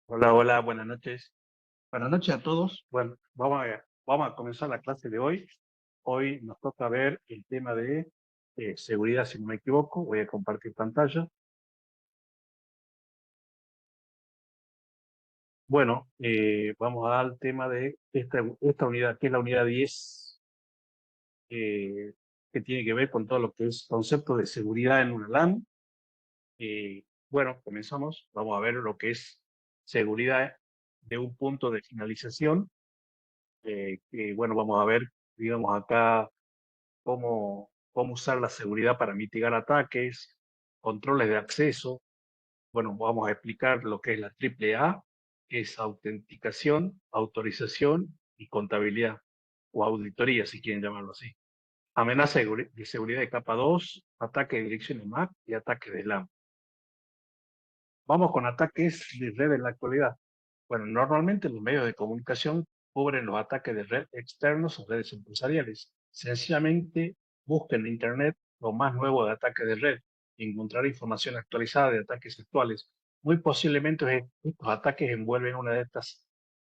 Hola, hola, buenas noches. Buenas noches a todos. Bueno, vamos a comenzar la clase de hoy. Hoy nos toca ver el tema de seguridad, si no me equivoco. Voy a compartir pantalla. Bueno, vamos al tema de esta unidad, que es la unidad 10, eh, que tiene que ver con todo lo que es concepto de seguridad en una LAN. Bueno, comenzamos. Vamos a ver lo que es seguridad de un punto de finalización. Bueno, vamos a ver, digamos, acá cómo usar la seguridad para mitigar ataques, controles de acceso. Bueno, vamos a explicar lo que es la AAA, que es autenticación, autorización y contabilidad, o auditoría, si quieren llamarlo así. Amenaza de seguridad de capa 2, ataque de dirección de MAC y ataque de LAN. Vamos con ataques de red en la actualidad. Bueno, normalmente los medios de comunicación cubren los ataques de red externos o redes empresariales. Sencillamente busquen en Internet lo más nuevo de ataques de red y encontrar información actualizada de ataques actuales. Muy posiblemente estos ataques envuelven una de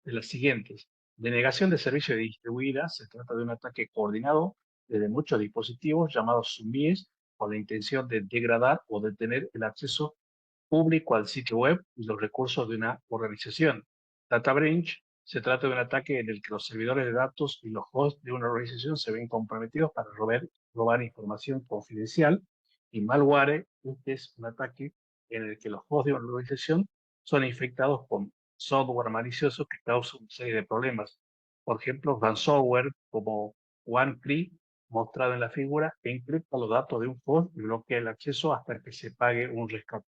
las siguientes. Denegación de servicio distribuida. Se trata de un ataque coordinado desde muchos dispositivos llamados SUMIES con la intención de degradar o detener el acceso público al sitio web y los recursos de una organización. Data breach se trata de un ataque en el que los servidores de datos y los hosts de una organización se ven comprometidos para robar información confidencial. Y malware, este es un ataque en el que los hosts de una organización son infectados con software malicioso que causa una serie de problemas. Por ejemplo, ransomware como OneCree, mostrado en la figura, encripta los datos de un host y bloquea el acceso hasta que se pague un rescate.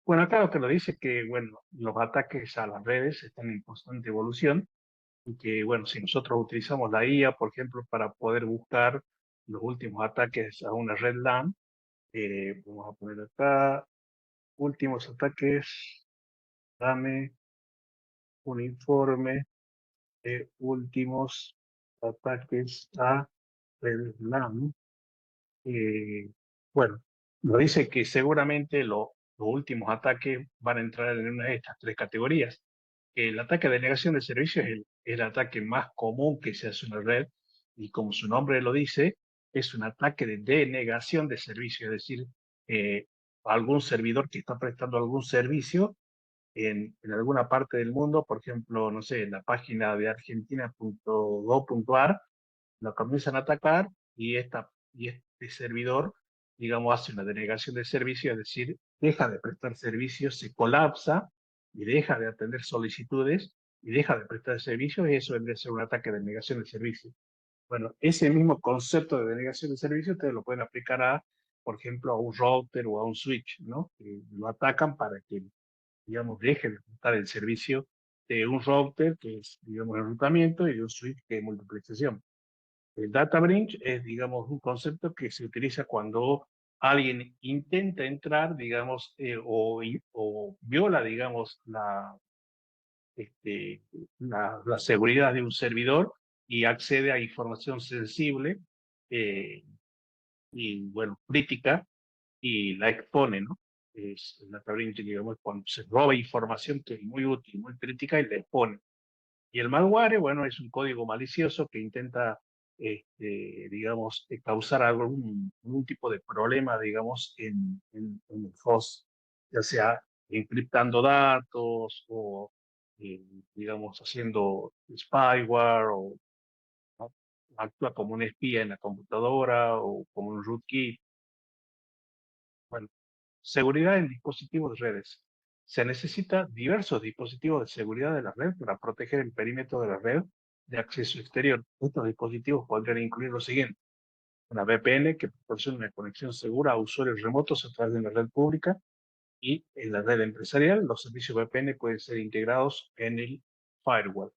Bueno, acá lo que nos dice es que, bueno, los ataques a las redes están en constante evolución y que, bueno, si nosotros utilizamos la IA, por ejemplo, para poder buscar los últimos ataques a una red LAN, vamos a poner acá, últimos ataques, dame un informe de últimos ataques a red LAN. Eh, bueno, nos dice que seguramente los últimos ataques van a entrar en una de estas tres categorías. El ataque de negación de servicio es el ataque más común que se hace en la red y como su nombre lo dice, es un ataque de denegación de servicio, es decir, eh, algún servidor que está prestando algún servicio en alguna parte del mundo, por ejemplo, no sé, en la página de argentina.gov.ar, lo comienzan a atacar y este servidor, digamos, hace una denegación de servicio, es decir, deja de prestar servicios, se colapsa y deja de atender solicitudes y deja de prestar servicios y eso vendría a ser un ataque de denegación de servicio. Bueno, ese mismo concepto de denegación de servicio ustedes lo pueden aplicar a, por ejemplo, a un router o a un switch, ¿no? Que lo atacan para que, digamos, deje de prestar el servicio de un router, que es, digamos, enrutamiento, y de un switch, que es multiplicación. El data breach es, digamos, un concepto que se utiliza cuando alguien intenta entrar, digamos, o viola, digamos, este, la seguridad de un servidor y accede a información sensible eh, y, bueno, crítica y la expone, ¿no? Es el data breach, digamos, cuando se roba información que es muy útil, muy crítica y la expone. Y el malware, bueno, es un código malicioso que intenta, digamos, causar algún tipo de problema, digamos, en el host, ya sea encriptando datos o, eh, digamos, haciendo spyware o, ¿no? Actúa como un espía en la computadora o como un rootkit. Bueno, seguridad en dispositivos de redes. Se necesita diversos dispositivos de seguridad de la red para proteger el perímetro de la red de acceso exterior. Estos dispositivos podrían incluir lo siguiente: una VPN que proporciona una conexión segura a usuarios remotos a través de la red pública y en la red empresarial. Los servicios VPN pueden ser integrados en el firewall.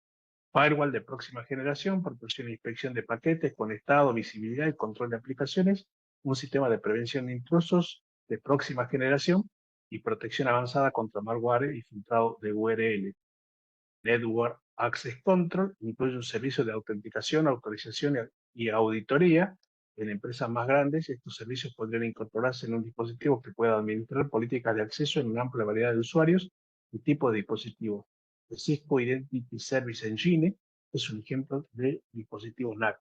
Firewall de próxima generación proporciona inspección de paquetes, conectado, visibilidad y control de aplicaciones, un sistema de prevención de intrusos de próxima generación y protección avanzada contra malware y filtrado de URL. Network Access Control incluye un servicio de autenticación, autorización y auditoría. En empresas más grandes, estos servicios podrían incorporarse en un dispositivo que pueda administrar políticas de acceso en una amplia variedad de usuarios el tipo de dispositivo. El Cisco Identity Service Engine es un ejemplo de dispositivo NAC.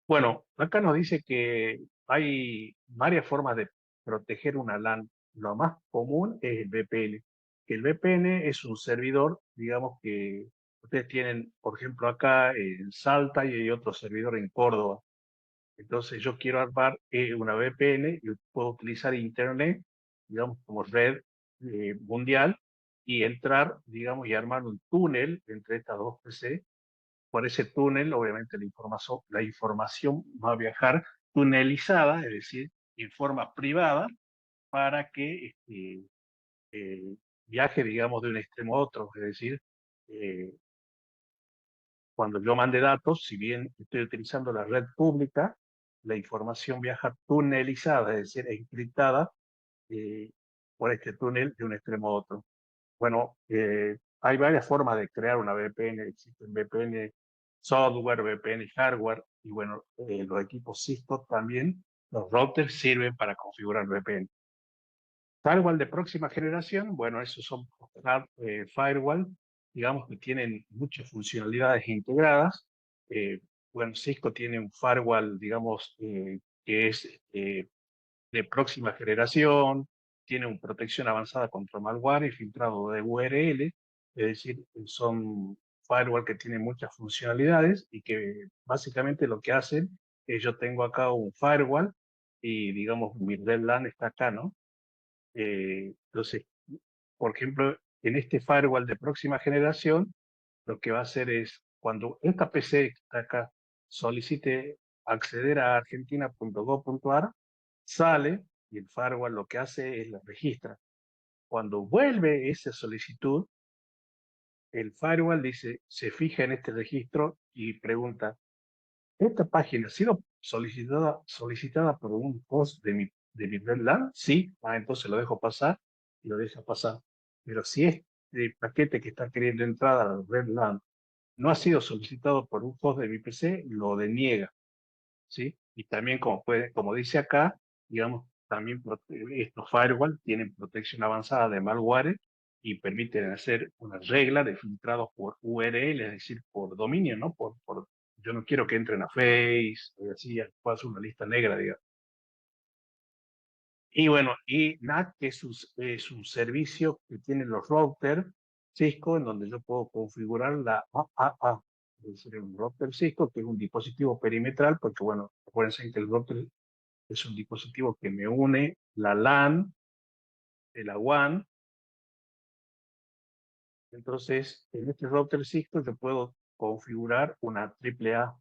Bueno, acá nos dice que hay varias formas de proteger una LAN. Lo más común es el VPN. El VPN es un servidor, digamos que ustedes tienen, por ejemplo, acá en Salta y hay otro servidor en Córdoba. Entonces yo quiero armar una VPN y puedo utilizar Internet, digamos, como red mundial y entrar, digamos, y armar un túnel entre estas dos PC. Por ese túnel, obviamente, la información va a viajar tunelizada, es decir, en forma privada, para que eh, viaje, digamos, de un extremo a otro. Es decir, eh, cuando yo mande datos, si bien estoy utilizando la red pública, la información viaja tunelizada, es decir, encriptada eh, por este túnel de un extremo a otro. Bueno, hay varias formas de crear una VPN. Existen VPN software, VPN hardware, y bueno, los equipos Cisco también, los routers sirven para configurar VPN. Firewall de próxima generación, bueno, esos son firewall, digamos que tienen muchas funcionalidades integradas. Eh, bueno, Cisco tiene un firewall, digamos, que es de próxima generación, tiene una protección avanzada contra malware y filtrado de URL, es decir, son firewall que tienen muchas funcionalidades y que básicamente lo que hacen es yo tengo acá un firewall y digamos mi red LAN está acá, ¿no? Entonces, por ejemplo, en este firewall de próxima generación, lo que va a hacer es, cuando esta PC que está acá solicite acceder a argentina.gov.ar, sale y el firewall lo que hace es la registra. Cuando vuelve esa solicitud, el firewall dice, se fija en este registro y pregunta, ¿esta página ha sido solicitada por un host de mi red LAN? Sí. Entonces lo dejo pasar y lo deja pasar. Pero si este paquete que está queriendo entrar a la red LAN no ha sido solicitado por un host de mi PC, lo deniega, ¿sí? Y también, como dice acá, digamos, también estos firewall tienen protección avanzada de malware y permiten hacer una regla de filtrado por URL, es decir, por dominio, ¿no? Yo no quiero que entren a Face, o así, puedo hacer una lista negra, digamos. Y bueno, y NAC es un servicio que tienen los routers Cisco, en donde yo puedo configurar la AAA, es decir, un router Cisco, que es un dispositivo perimetral, porque bueno, acuérdense que el router es un dispositivo que me une la LAN de la WAN. Entonces, en este router Cisco yo puedo configurar una AAA,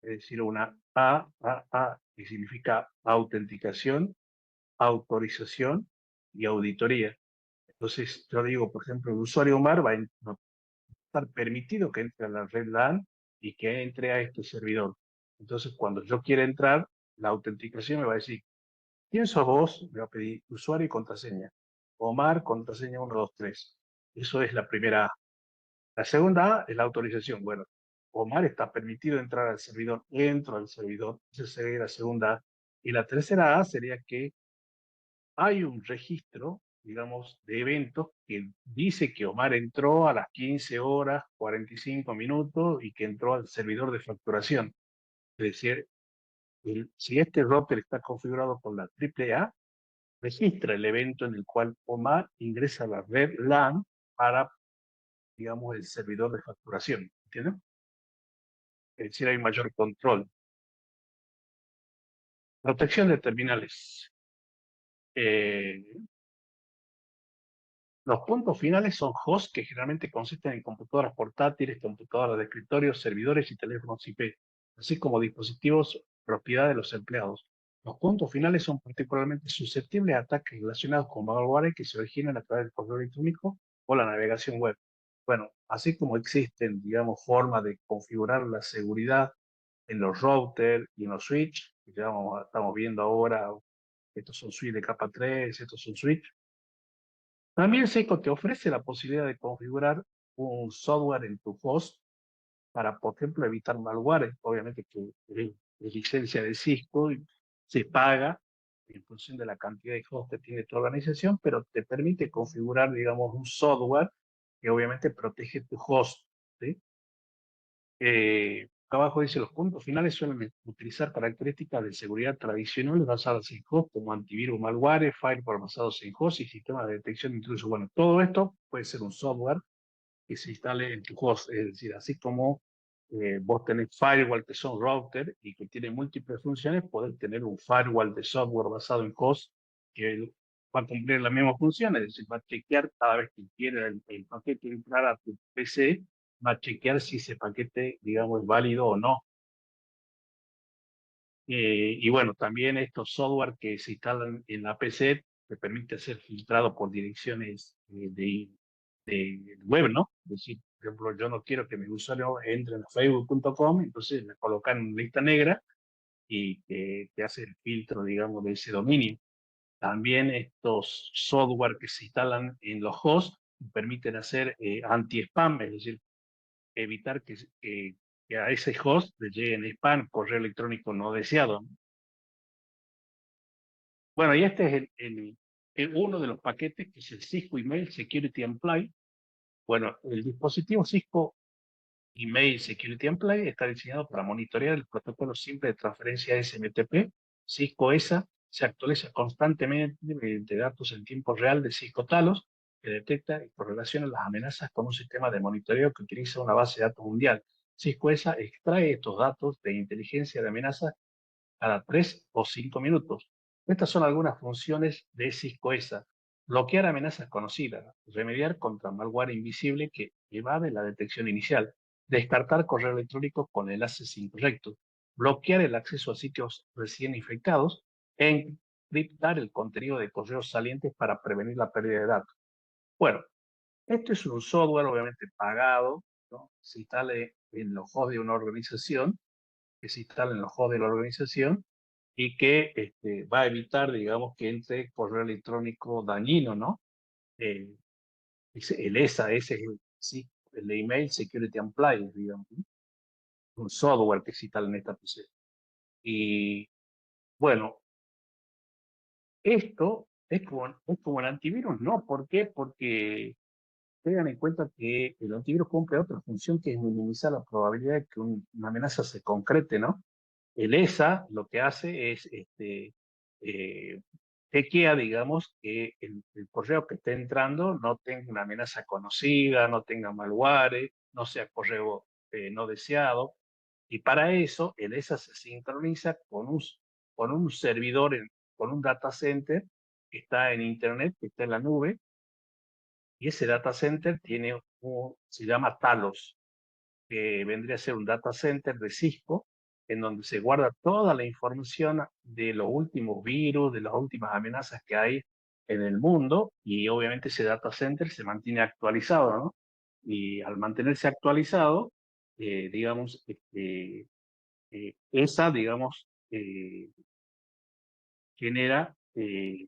es decir, una AAA, que significa autenticación, autorización y auditoría. Entonces, yo digo, por ejemplo, el usuario Omar va a estar permitido que entre a la red LAN y que entre a este servidor. Entonces, cuando yo quiera entrar, la autenticación me va a decir, ¿quién sos vos? Me va a pedir usuario y contraseña. Omar, contraseña 123. Eso es la primera A. La segunda A es la autorización. Bueno, Omar está permitido entrar al servidor, entro al servidor. Esa sería la segunda A. Y la tercera A sería que hay un registro, digamos, de eventos que dice que Omar entró a las 15 horas 45 minutos y que entró al servidor de facturación. Es decir, si este router está configurado con la AAA, registra el evento en el cual Omar ingresa a la red LAN para, digamos, el servidor de facturación. ¿Entiendes? Es decir, hay mayor control. Protección de terminales. Eh, Los puntos finales son hosts que generalmente consisten en computadoras portátiles, computadoras de escritorio, servidores y teléfonos IP, así como dispositivos propiedad de los empleados. Los puntos finales son particularmente susceptibles a ataques relacionados con malware que se originan a través del correo electrónico o la navegación web. Bueno, así como existen, digamos, formas de configurar la seguridad en los routers y en los switches, que ya estamos viendo ahora, estos son switches de capa 3, estos son switches. También Seiko te ofrece la posibilidad de configurar un software en tu host para, por ejemplo, evitar malware. Obviamente que es licencia de Cisco y se paga en función de la cantidad de hosts que tiene tu organización, pero te permite configurar, digamos, un software que obviamente protege tu host, ¿sí? Acá abajo dice, los puntos finales suelen utilizar características de seguridad tradicionales basadas en host, como antivirus, malware, firewall basados en host y sistemas de detección de intrusos. Bueno, todo esto puede ser un software que se instale en tu host, es decir, así como vos tenés firewall que son router y que tienen múltiples funciones, podés tener un firewall de software basado en host que va a cumplir la misma función, es decir, va a chequear cada vez que quiera el paquete entrar a tu PC, va a chequear si ese paquete, digamos, es válido o no. Y bueno, también estos software que se instalan en la PC te permite ser filtrado por direcciones de web, ¿no? Es decir, por ejemplo, yo no quiero que mis usuarios entren a facebook.com, entonces me colocan en lista negra y que hace el filtro, digamos, de ese dominio. También estos software que se instalan en los hosts permiten hacer anti-spam, es decir, evitar que a ese host le lleguen spam, correo electrónico no deseado. Bueno, y este es uno de los paquetes que es el Cisco Email Security and Play. Bueno, el dispositivo Cisco Email Security and Play está diseñado para monitorear el protocolo simple de transferencia SMTP. Cisco ESA se actualiza constantemente mediante datos en tiempo real de Cisco Talos, que detecta y correlaciona las amenazas con un sistema de monitoreo que utiliza una base de datos mundial. Cisco ESA extrae estos datos de inteligencia de amenazas cada 3 o 5 minutos. Estas son algunas funciones de Cisco ESA. Bloquear amenazas conocidas, remediar contra malware invisible que evade la detección inicial, descartar correo electrónico con enlaces incorrectos, bloquear el acceso a sitios recién infectados, encriptar el contenido de correos salientes para prevenir la pérdida de datos. Bueno, esto es un software obviamente pagado, ¿no? Se instala en los hosts de una organización, que se instala en los hosts de la organización y que va a evitar, digamos, que entre correo electrónico dañino, ¿no? Eh, el ESA, ese es sí, el Email Security Appliance, digamos, ¿no? Un software que se instala en esta PC. Y bueno, esto es como el antivirus, ¿no? ¿Por qué? Porque tengan en cuenta que el antivirus cumple otra función que es minimizar la probabilidad de que una amenaza se concrete, ¿no? El ESA lo que hace es eh, chequea, digamos, que el correo que esté entrando no tenga una amenaza conocida, no tenga malware, no sea correo no deseado. Y para eso, el ESA se sincroniza con un servidor, con un data center que está en Internet, que está en la nube, y ese data center se llama Talos, que vendría a ser un data center de Cisco, en donde se guarda toda la información de los últimos virus, de las últimas amenazas que hay en el mundo, y obviamente ese data center se mantiene actualizado, ¿no? Y al mantenerse actualizado, digamos, esa, digamos, genera eh,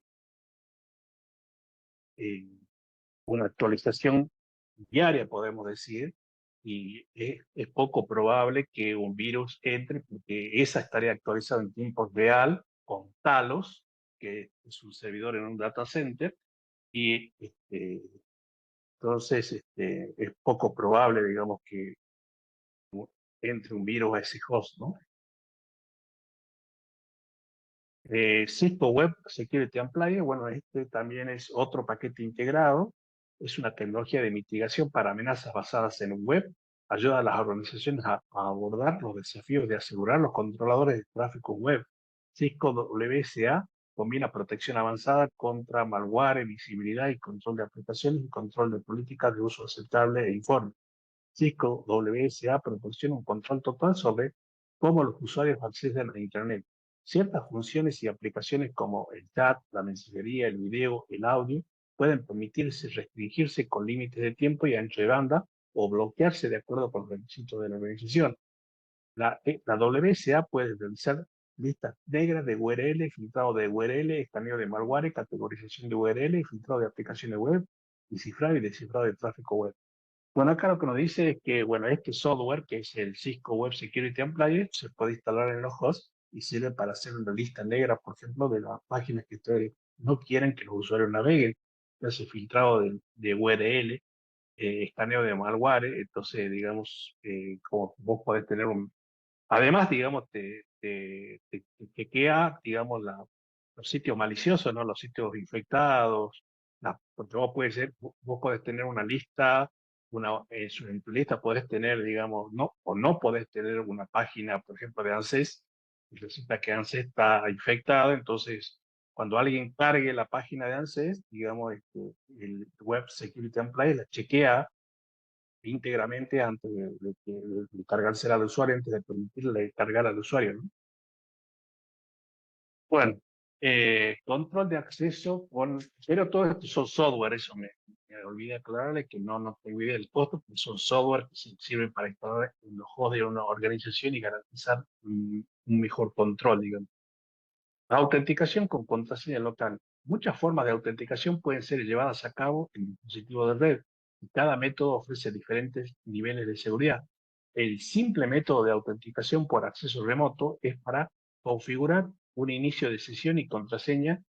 una actualización diaria, podemos decir, y es poco probable que un virus entre, porque esa estaría actualizada en tiempo real con Talos, que es un servidor en un data center, y entonces es poco probable, digamos, que entre un virus a ese host, ¿no? Cisco Web Security Appliance, bueno, este también es otro paquete integrado, es una tecnología de mitigación para amenazas basadas en web, ayuda a las organizaciones a abordar los desafíos de asegurar los controladores de tráfico web. Cisco WSA combina protección avanzada contra malware, visibilidad y control de aplicaciones y control de políticas de uso aceptable e informe. Cisco WSA proporciona un control total sobre cómo los usuarios acceden a Internet. Ciertas funciones y aplicaciones como el chat, la mensajería, el video, el audio, pueden permitirse restringirse con límites de tiempo y ancho de banda o bloquearse de acuerdo con los requisitos de la organización. La WSA puede realizar listas negras de URL, filtrado de URL, escaneo de malware, categorización de URL, filtrado de aplicaciones web, y cifrado y descifrado de tráfico web. Bueno, acá lo que nos dice es que, bueno, este software, que es el Cisco Web Security Appliance, se puede instalar en los hosts y sirve para hacer una lista negra, por ejemplo, de las páginas que ustedes no quieren que los usuarios naveguen. Hace filtrado de URL, escaneo de malware, entonces, digamos, como vos podés tener un... Además, digamos, te chequea, digamos, los sitios maliciosos, ¿no? Los sitios infectados, porque vos puedes ser, vos podés tener una lista, en tu lista podés tener, digamos, no, o no podés tener una página, por ejemplo, de ANSES, y resulta que ANSES está infectado, entonces, cuando alguien cargue la página de ANSES, digamos, el Web Security Template la chequea íntegramente antes de cargársela al usuario, antes de permitirle cargar al usuario, ¿no? Bueno, control de acceso pero todo esto son software, eso me olvidé aclararle que no tengo idea del costo, pero son software que sirven para instalar en los hosts de una organización y garantizar un mejor control, digamos. La autenticación con contraseña local. Muchas formas de autenticación pueden ser llevadas a cabo en dispositivos de red y cada método ofrece diferentes niveles de seguridad. El simple método de autenticación por acceso remoto es para configurar un inicio de sesión y contraseña,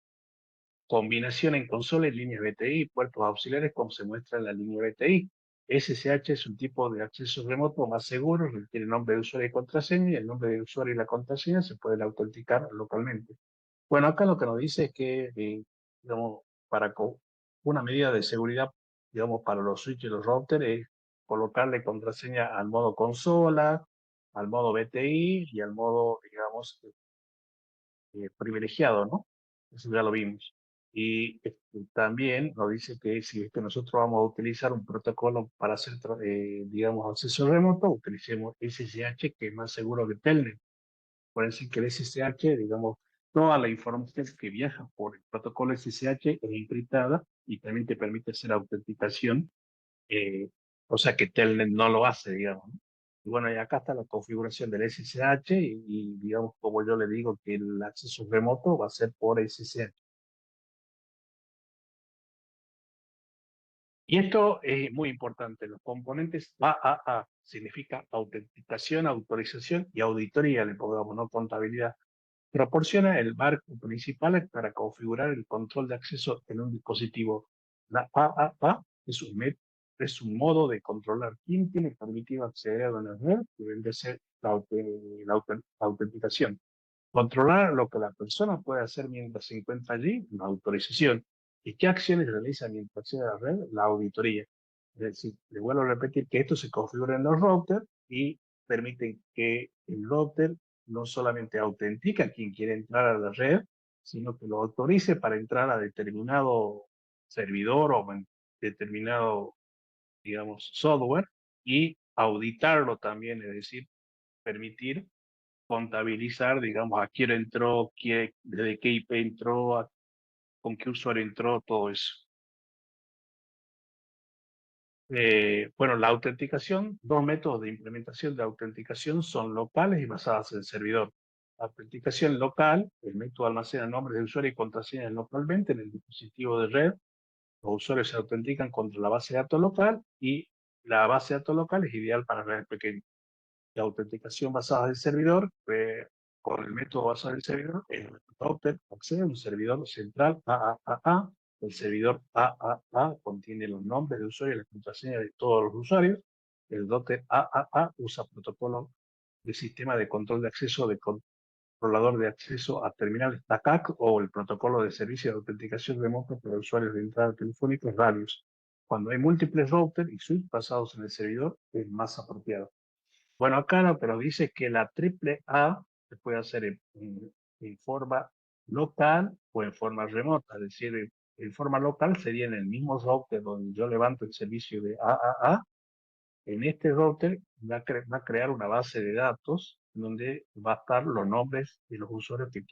combinación en consola y líneas BTI y puertos auxiliares como se muestra en la línea BTI. SSH es un tipo de acceso remoto más seguro, requiere nombre de usuario y contraseña, y el nombre de usuario y la contraseña se pueden autenticar localmente. Bueno, acá lo que nos dice es que, digamos, una medida de seguridad, digamos, para los switches y los routers es colocarle contraseña al modo consola, al modo BTI y al modo, digamos, privilegiado, ¿no? Eso ya lo vimos. Y también nos dice que si es que nosotros vamos a utilizar un protocolo para hacer, digamos, acceso remoto, utilicemos SSH, que es más seguro que Telnet. Acuérdense que el SSH, digamos, toda la información que viaja por el protocolo SSH es encriptada y también te permite hacer autenticación, cosa que Telnet no lo hace, digamos, ¿no? Y bueno, y acá está la configuración del SSH digamos, como yo le digo, que el acceso remoto va a ser por SSH. Y esto es muy importante, los componentes AAA significa autenticación, autorización y auditoría, le pongamos, no contabilidad. Proporciona el marco principal para configurar el control de acceso en un dispositivo. La AAA es un modo de controlar quién tiene permitido acceder a una red que vendría a ser la autenticación. Controlar lo que la persona puede hacer mientras se encuentra allí, la autorización. ¿Y qué acciones realiza mientras accede a la red? La auditoría. Es decir, le vuelvo a repetir que esto se configura en los routers y permite que el router no solamente autentica a quien quiere entrar a la red, sino que lo autorice para entrar a determinado servidor o determinado, digamos, software y auditarlo también, es decir, permitir contabilizar, digamos, a quién entró, desde qué IP entró, con qué usuario entró, todo eso. Bueno, la autenticación, dos métodos de implementación de autenticación son locales y basadas en servidor. La autenticación local, el método almacena nombres de usuario y contraseñas localmente en el dispositivo de red. Los usuarios se autentican contra la base de datos local y la base de datos local es ideal para redes pequeñas. La autenticación basada en servidor, con el método basado en servidor, el router accede a un servidor central AAA. El servidor AAA contiene los nombres de usuario y la contraseña de todos los usuarios. El router AAA usa protocolo de sistema de control de acceso de controlador de acceso a terminales TACAC o el protocolo de servicio de autenticación remota para usuarios de entrada telefónica radios. Cuando hay múltiples routers y switches basados en el servidor, es más apropiado. Bueno, acá lo que nos dice es que la triple A se puede hacer en forma local o en forma remota. Es decir, en forma local sería en el mismo router donde yo levanto el servicio de AAA. En este router va a crear una base de datos donde va a estar los nombres de los usuarios que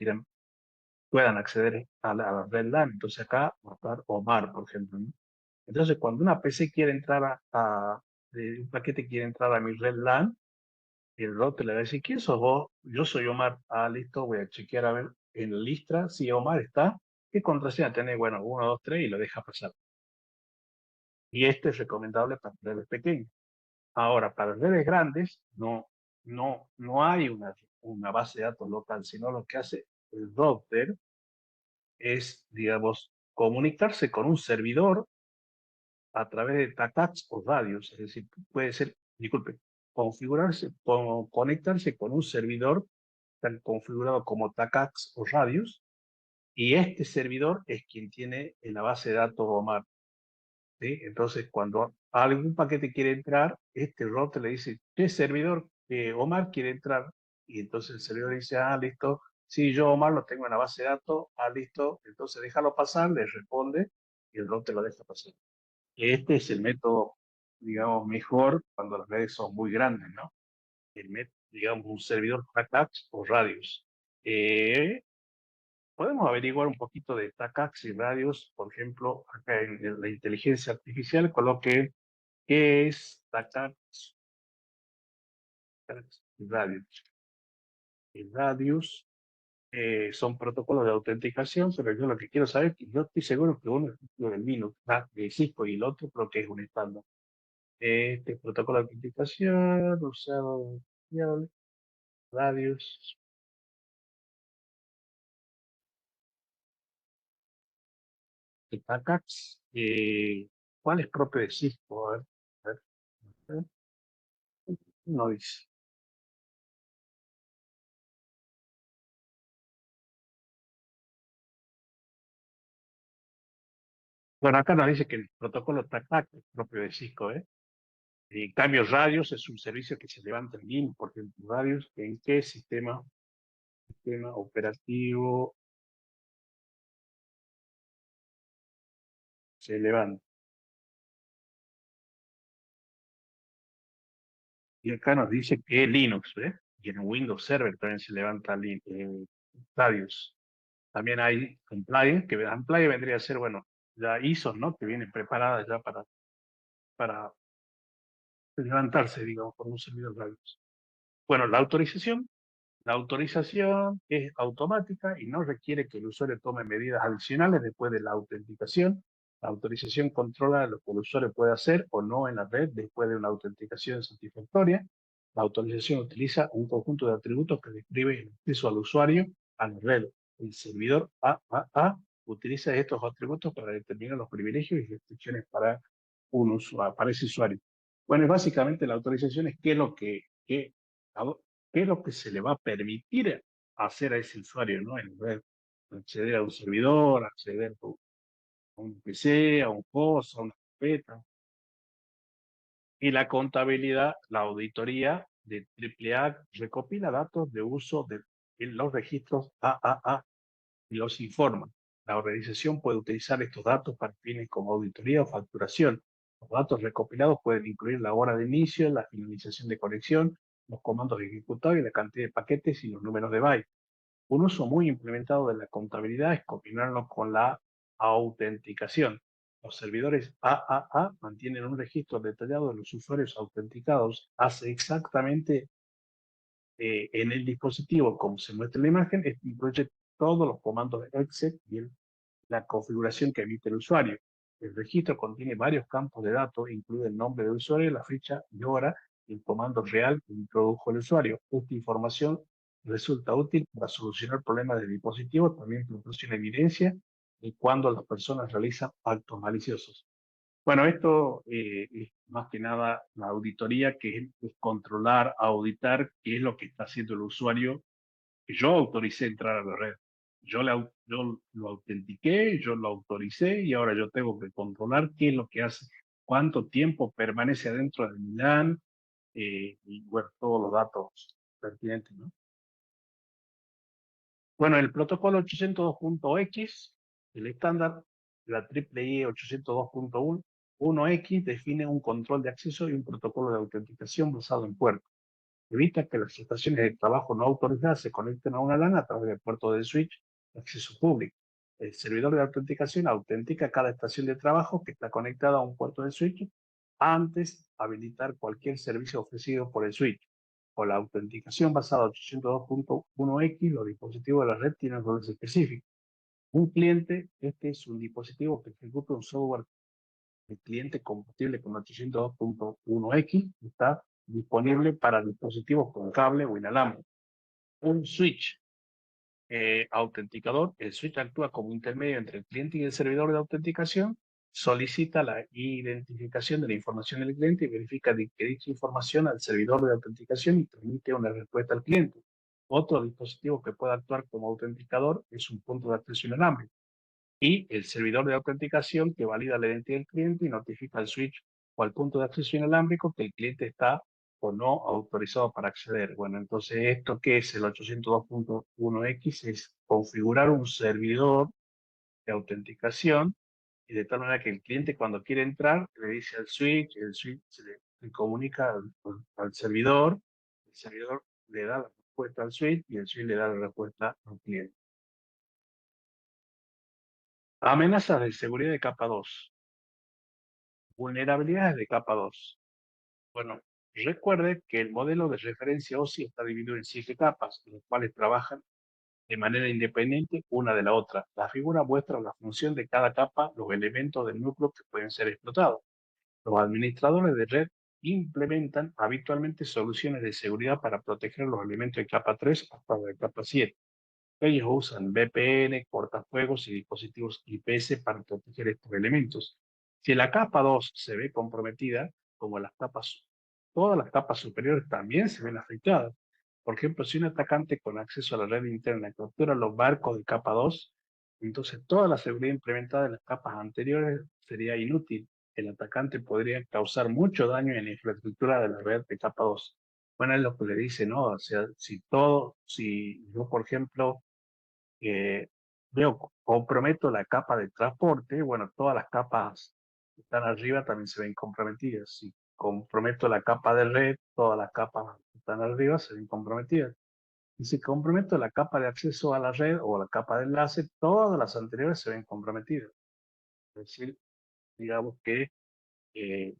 puedan acceder a la red LAN. Entonces acá va a estar Omar, por ejemplo, ¿no? Entonces, cuando una PC quiere entrar un paquete quiere entrar a mi red LAN, el router le va a decir, ¿quién sos vos? Yo soy Omar. Ah, listo, voy a chequear a ver en la lista si Omar está. ¿Qué contraseña tenés? Bueno, 1, 2, 3 y lo deja pasar. Y este es recomendable para redes pequeñas. Ahora, para redes grandes, no hay una. una base de datos local, sino lo que hace el router es, digamos, comunicarse con un servidor a través de TACACS o radios, es decir, puede ser, disculpe, conectarse con un servidor tan configurado como TACACS o radios, y este servidor es quien tiene en la base de datos OMAR. ¿Sí? Entonces, cuando algún paquete quiere entrar, este router le dice, ¿qué servidor Omar quiere entrar? Y entonces el servidor dice, ah, listo, sí, yo Omar lo tengo en la base de datos, ah, listo, entonces déjalo pasar, le responde y el router lo deja pasar. Este es el método, digamos, mejor cuando las redes son muy grandes, ¿no? Digamos, un servidor TACACS o radios. Podemos averiguar un poquito de TACACS y radios, por ejemplo, acá en la inteligencia artificial, coloque qué es TACACS y radios. Y radios son protocolos de autenticación, pero yo lo que quiero saber es que yo estoy seguro que uno es del Linux, de Cisco y el otro creo que es un estándar. Este protocolo de autenticación usado radios. TACACS, ¿cuál es propio de Cisco? A ver, a ver. No dice. Bueno, acá nos dice que el protocolo TACAC es propio de Cisco, ¿eh? En cambio, Radios es un servicio que se levanta en Linux, porque Radios, ¿en qué sistema operativo se levanta? Y acá nos dice que Linux, ¿eh? Y en Windows Server también se levanta Radios. También hay Compliance, que Compliance vendría a ser, bueno, ya ISOs, ¿no? Que vienen preparadas ya para levantarse, digamos, por un servidor Radios. Bueno, la autorización es automática y no requiere que el usuario tome medidas adicionales después de la autenticación. La autorización controla lo que el usuario puede hacer o no en la red después de una autenticación satisfactoria. La autorización utiliza un conjunto de atributos que describe el acceso al usuario a la red. El servidor AAA utiliza estos atributos para determinar los privilegios y restricciones para ese usuario. Bueno, es básicamente la autorización es qué es lo qué es lo que se le va a permitir hacer a ese usuario, ¿no? En vez de acceder a un servidor, acceder a un PC, a un host, a una carpeta. Y la contabilidad, la auditoría de AAA recopila datos de uso de los registros AAA y los informa. La organización puede utilizar estos datos para fines como auditoría o facturación. Los datos recopilados pueden incluir la hora de inicio, la finalización de conexión, los comandos ejecutados y la cantidad de paquetes y los números de bytes. Un uso muy implementado de la contabilidad es combinarlo con la autenticación. Los servidores AAA mantienen un registro detallado de los usuarios autenticados. Hace exactamente en el dispositivo, como se muestra en la imagen, incluye todos los comandos de exec y la configuración que emite el usuario. El registro contiene varios campos de datos, incluye el nombre del usuario, la fecha y hora, y el comando real que introdujo el usuario. Esta información resulta útil para solucionar problemas de dispositivos, también proporciona evidencia de cuando las personas realizan actos maliciosos. Bueno, esto es más que nada la auditoría, que es controlar, auditar qué es lo que está haciendo el usuario que yo autoricé entrar a la red. Yo lo autentiqué, yo lo autoricé y ahora yo tengo que controlar qué es lo que hace, cuánto tiempo permanece adentro del MILAN y bueno, todos los datos pertinentes, ¿no? Bueno, el protocolo 802.x, el estándar, la IEEE 802.1x define un control de acceso y un protocolo de autenticación basado en puertos. Evita que las estaciones de trabajo no autorizadas se conecten a una LAN a través del puerto de switch de acceso público. El servidor de autenticación autentica cada estación de trabajo que está conectada a un puerto de switch antes de habilitar cualquier servicio ofrecido por el switch. Con la autenticación basada en 802.1x, los dispositivos de la red tienen roles específicos. Un cliente, este es un dispositivo que ejecuta un software de cliente compatible con 802.1x, está disponible para dispositivos con cable o inalámbrico. un switch autenticador. El switch actúa como intermedio entre el cliente y el servidor de autenticación, solicita la identificación de la información del cliente y verifica que dicha información al servidor de autenticación y transmite una respuesta al cliente. Otro dispositivo que puede actuar como autenticador es un punto de acceso inalámbrico y el servidor de autenticación que valida la identidad del cliente y notifica al switch o al punto de acceso inalámbrico que el cliente está o no autorizado para acceder. Bueno, entonces esto que es el 802.1x es configurar un servidor de autenticación y de tal manera que el cliente cuando quiere entrar le dice al switch, el switch le comunica al servidor, el servidor le da la respuesta al switch y el switch le da la respuesta al cliente. Amenazas de seguridad de capa 2. Vulnerabilidades de capa 2. Bueno, recuerde que el modelo de referencia OSI está dividido en 7 capas, las cuales trabajan de manera independiente una de la otra. La figura muestra la función de cada capa, los elementos del núcleo que pueden ser explotados. Los administradores de red implementan habitualmente soluciones de seguridad para proteger los elementos de capa 3 hasta la capa 7. Ellos usan VPN, cortafuegos y dispositivos IPS para proteger estos elementos. Si la capa 2 se ve comprometida, como todas las capas superiores también se ven afectadas. Por ejemplo, si un atacante con acceso a la red interna captura los barcos de capa 2, entonces toda la seguridad implementada en las capas anteriores sería inútil. El atacante podría causar mucho daño en la infraestructura de la red de capa 2. Bueno, es lo que le dice, ¿no? O sea, si yo, por ejemplo, eh, comprometo la capa de transporte, bueno, todas las capas que están arriba también se ven comprometidas. Si comprometo la capa de red, todas las capas que están arriba se ven comprometidas. Y si comprometo la capa de acceso a la red o la capa de enlace, todas las anteriores se ven comprometidas. Es decir, digamos que eh,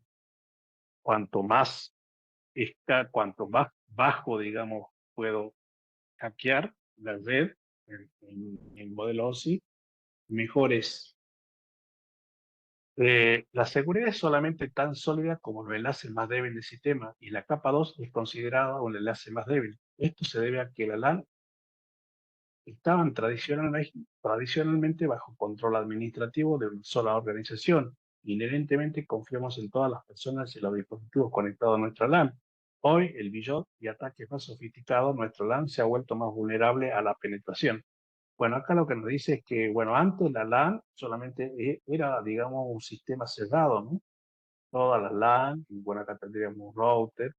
cuanto más cuanto más bajo, digamos, puedo hackear la red en modelo OSI, mejor es. La seguridad es solamente tan sólida como los enlaces más débiles del sistema y la capa 2 es considerada un enlace más débil. Esto se debe a que la LAN estaban tradicionalmente bajo control administrativo de una sola organización. Inherentemente confiamos en todas las personas y los dispositivos conectados a nuestra LAN. Hoy, el billón y ataques más sofisticados, nuestra LAN se ha vuelto más vulnerable a la penetración. Bueno, acá lo que nos dice es que, bueno, antes la LAN solamente era, digamos, un sistema cerrado, ¿no? Todas las LAN, y bueno, acá tendríamos un router,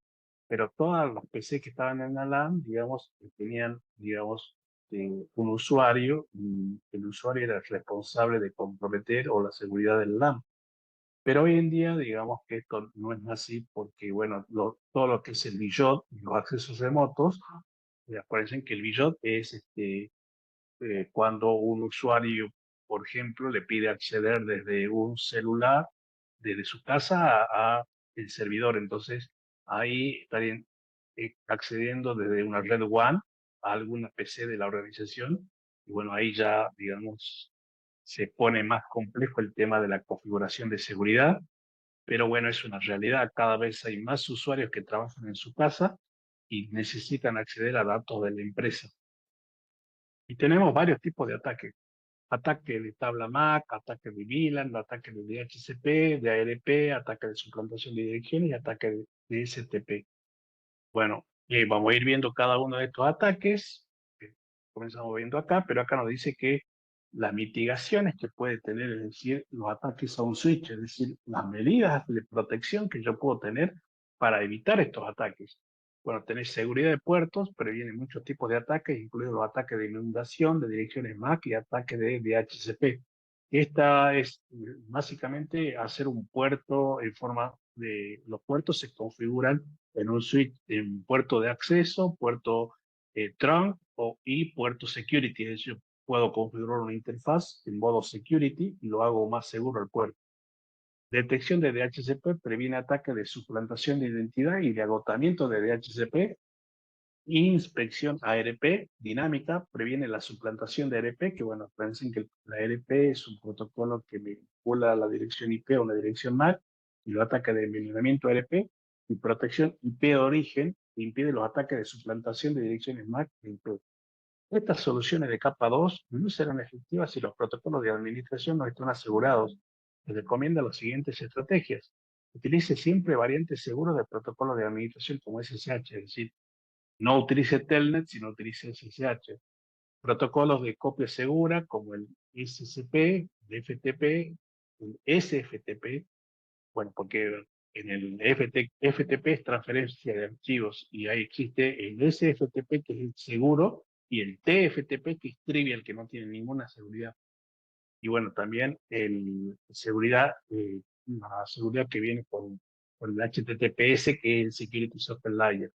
pero todas las PC que estaban en la LAN, digamos, tenían, digamos, un usuario, y el usuario era el responsable de comprometer o la seguridad del LAN. Pero hoy en día, digamos que esto no es así porque, bueno, todo lo que es el BIOD y los accesos remotos, acuérdense que el BIOD es cuando un usuario, por ejemplo, le pide acceder desde un celular, desde su casa a el servidor. Entonces, ahí estarían accediendo desde una red WAN a alguna PC de la organización. Y bueno, ahí ya, digamos, se pone más complejo el tema de la configuración de seguridad. Pero bueno, es una realidad. Cada vez hay más usuarios que trabajan en su casa y necesitan acceder a datos de la empresa. Y tenemos varios tipos de ataques. Ataque de tabla MAC, ataque de VLAN, ataque de DHCP, de ARP, ataque de suplantación de direcciones y ataque de STP. Bueno, vamos a ir viendo cada uno de estos ataques. Comenzamos viendo acá, pero acá nos dice que las mitigaciones que puede tener, es decir, los ataques a un switch, es decir, las medidas de protección que yo puedo tener para evitar estos ataques. Bueno, tener seguridad de puertos, previene muchos tipos de ataques, incluidos los ataques de inundación, de direcciones MAC y ataques de DHCP. Esta es básicamente hacer un puerto en forma de, los puertos se configuran en un switch, en puerto de acceso, puerto trunk y puerto security. Es decir, puedo configurar una interfaz en modo security y lo hago más seguro al puerto. Detección de DHCP previene ataques de suplantación de identidad y de agotamiento de DHCP. Inspección ARP dinámica previene la suplantación de ARP, que bueno, piensen que la ARP es un protocolo que vincula la dirección IP a una dirección MAC y lo ataca de envenenamiento ARP y protección IP de origen que impide los ataques de suplantación de direcciones MAC. Estas soluciones de capa 2 no serán efectivas si los protocolos de administración no están asegurados. Se recomienda las siguientes estrategias. Utilice siempre variantes seguros de protocolos de administración como SSH, es decir, no utilice Telnet, sino utilice SSH. Protocolos de copia segura como el SCP, el FTP, el SFTP, bueno, porque en el FTP es transferencia de archivos y ahí existe el SFTP que es el seguro y el TFTP que es trivial, que no tiene ninguna seguridad. Y bueno, también la seguridad que viene con el HTTPS, que es el Security Software Layer.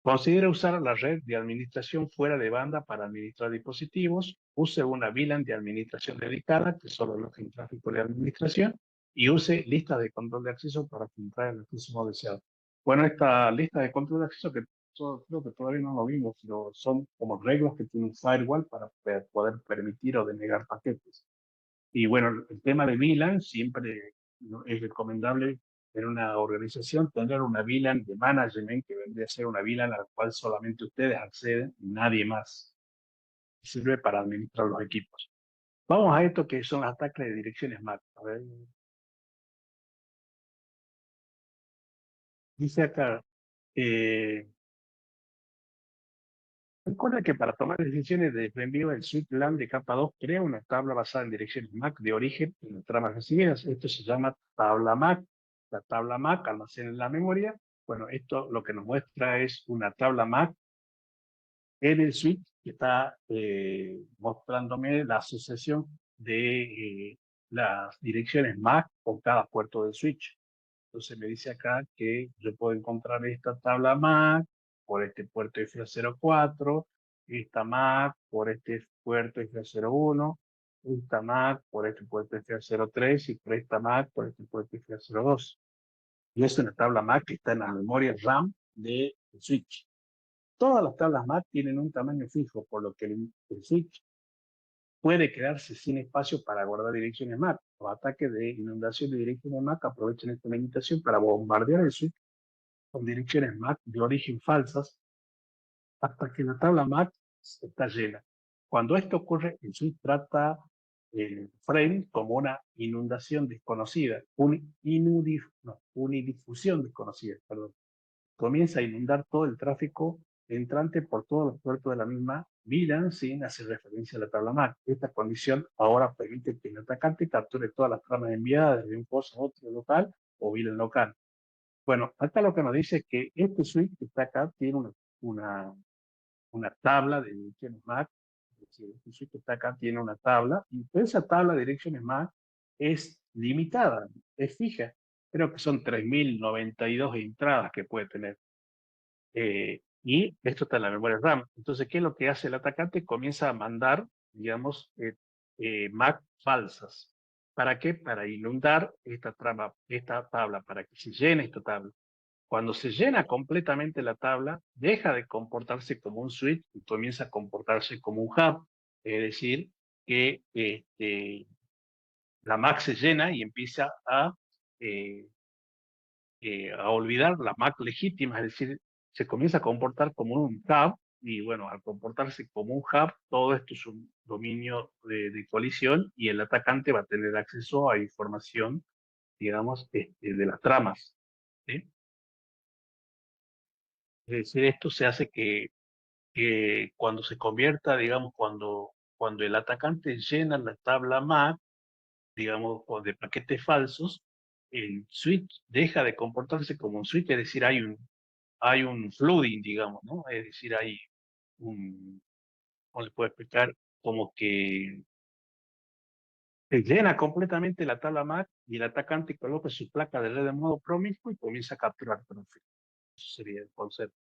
Considera usar la red de administración fuera de banda para administrar dispositivos. Use una VLAN de administración dedicada que solo aloje el tráfico de administración y use listas de control de acceso para filtrar el acceso no deseado. Bueno, esta lista de control de acceso que creo que todavía no lo vimos, pero son como reglas que tiene un firewall para poder permitir o denegar paquetes. Y bueno, el tema de VLAN siempre, ¿no?, es recomendable en una organización tener una VLAN de management que vendría a ser una VLAN a la cual solamente ustedes acceden y nadie más. Sirve para administrar los equipos. Vamos a esto que son los ataques de direcciones MAC. A ver. Dice acá, eh, recuerda que para tomar decisiones de reenvío del switch LAN de capa 2 crea una tabla basada en direcciones MAC de origen en las tramas recibidas. Esto se llama tabla MAC. La tabla MAC almacena en la memoria. Bueno, esto lo que nos muestra es una tabla MAC en el switch que está mostrándome la asociación de las direcciones MAC con cada puerto del switch. Entonces me dice acá que yo puedo encontrar esta tabla MAC por este puerto FA04, esta MAC por este puerto FA01, esta MAC por este puerto FA03 y por esta MAC por este puerto FA02. Y es una tabla MAC que está en la memoria RAM del switch. Todas las tablas MAC tienen un tamaño fijo, por lo que el switch puede quedarse sin espacio para guardar direcciones MAC. Los ataques de inundación de direcciones MAC aprovechan esta limitación para bombardear el switch con direcciones MAC de origen falsas hasta que la tabla MAC está llena. Cuando esto ocurre, el switch trata el frame como una inundación desconocida, unidifusión desconocida, perdón. Comienza a inundar todo el tráfico entrante por todos los puertos de la misma VLAN sin hacer referencia a la tabla MAC. Esta condición ahora permite que el atacante capture todas las tramas enviadas desde un post a otro local o VLAN local. Bueno, acá lo que nos dice es que este switch que está acá tiene una tabla de direcciones MAC. Es decir, este switch que está acá tiene una tabla y esa tabla de direcciones MAC es limitada, es fija. Creo que son 3092 entradas que puede tener. Y esto está en la memoria RAM. Entonces, ¿qué es lo que hace el atacante? Comienza a mandar, digamos, MAC falsas. ¿Para qué? Para inundar esta tabla, para que se llene esta tabla. Cuando se llena completamente la tabla, deja de comportarse como un switch y comienza a comportarse como un hub. Es decir, que la MAC se llena y empieza eh, a olvidar la MAC legítima, es decir, se comienza a comportar como un hub, y bueno, al comportarse como un hub, todo esto es un dominio de colisión y el atacante va a tener acceso a información, digamos, de las tramas, ¿sí? Es decir, esto se hace que cuando se convierta, digamos, cuando el atacante llena la tabla MAC, digamos, o de paquetes falsos, el switch deja de comportarse como un switch, es decir, hay un flooding, digamos, ¿no? Es decir, hay ¿cómo le puedo explicar? Como que se llena completamente la tabla MAC y el atacante coloca su placa de red de modo promiscuo y comienza a capturar tráfico. Eso sería el concepto.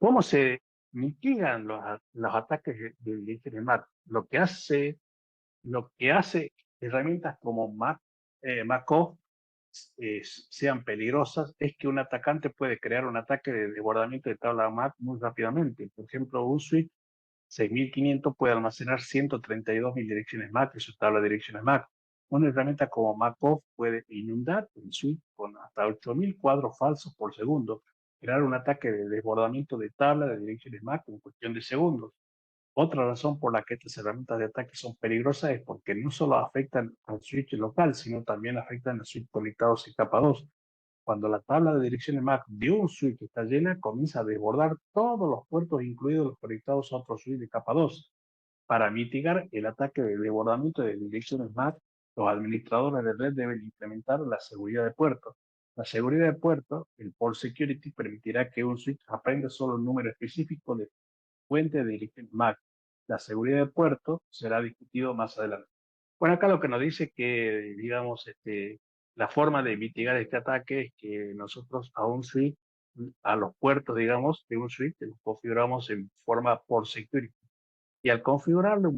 ¿Cómo se mitigan los ataques del Internet MAC? Lo que hace herramientas como MACOF sean peligrosas es que un atacante puede crear un ataque de desbordamiento de tabla MAC muy rápidamente. Por ejemplo, un switch 6500 puede almacenar 132.000 direcciones MAC en su tabla de direcciones MAC. Una herramienta como MacOff puede inundar el switch con hasta 8000 cuadros falsos por segundo, crear un ataque de desbordamiento de tabla de direcciones MAC en cuestión de segundos. Otra razón por la que estas herramientas de ataque son peligrosas es porque no solo afectan al switch local, sino también afectan a switch conectados y capa 2. Cuando la tabla de direcciones MAC de un switch está llena, comienza a desbordar todos los puertos, incluidos los conectados a otro switch de capa 2. Para mitigar el ataque de desbordamiento de direcciones MAC, los administradores de red deben implementar la seguridad de puerto. La seguridad de puerto, el port security, permitirá que un switch aprenda solo un número específico de fuente de direcciones MAC. La seguridad de puerto será discutido más adelante. Bueno, acá lo que nos dice que, digamos, la forma de mitigar este ataque es que nosotros a un switch, a los puertos, digamos, de un switch, los configuramos en forma por security. Y al configurarle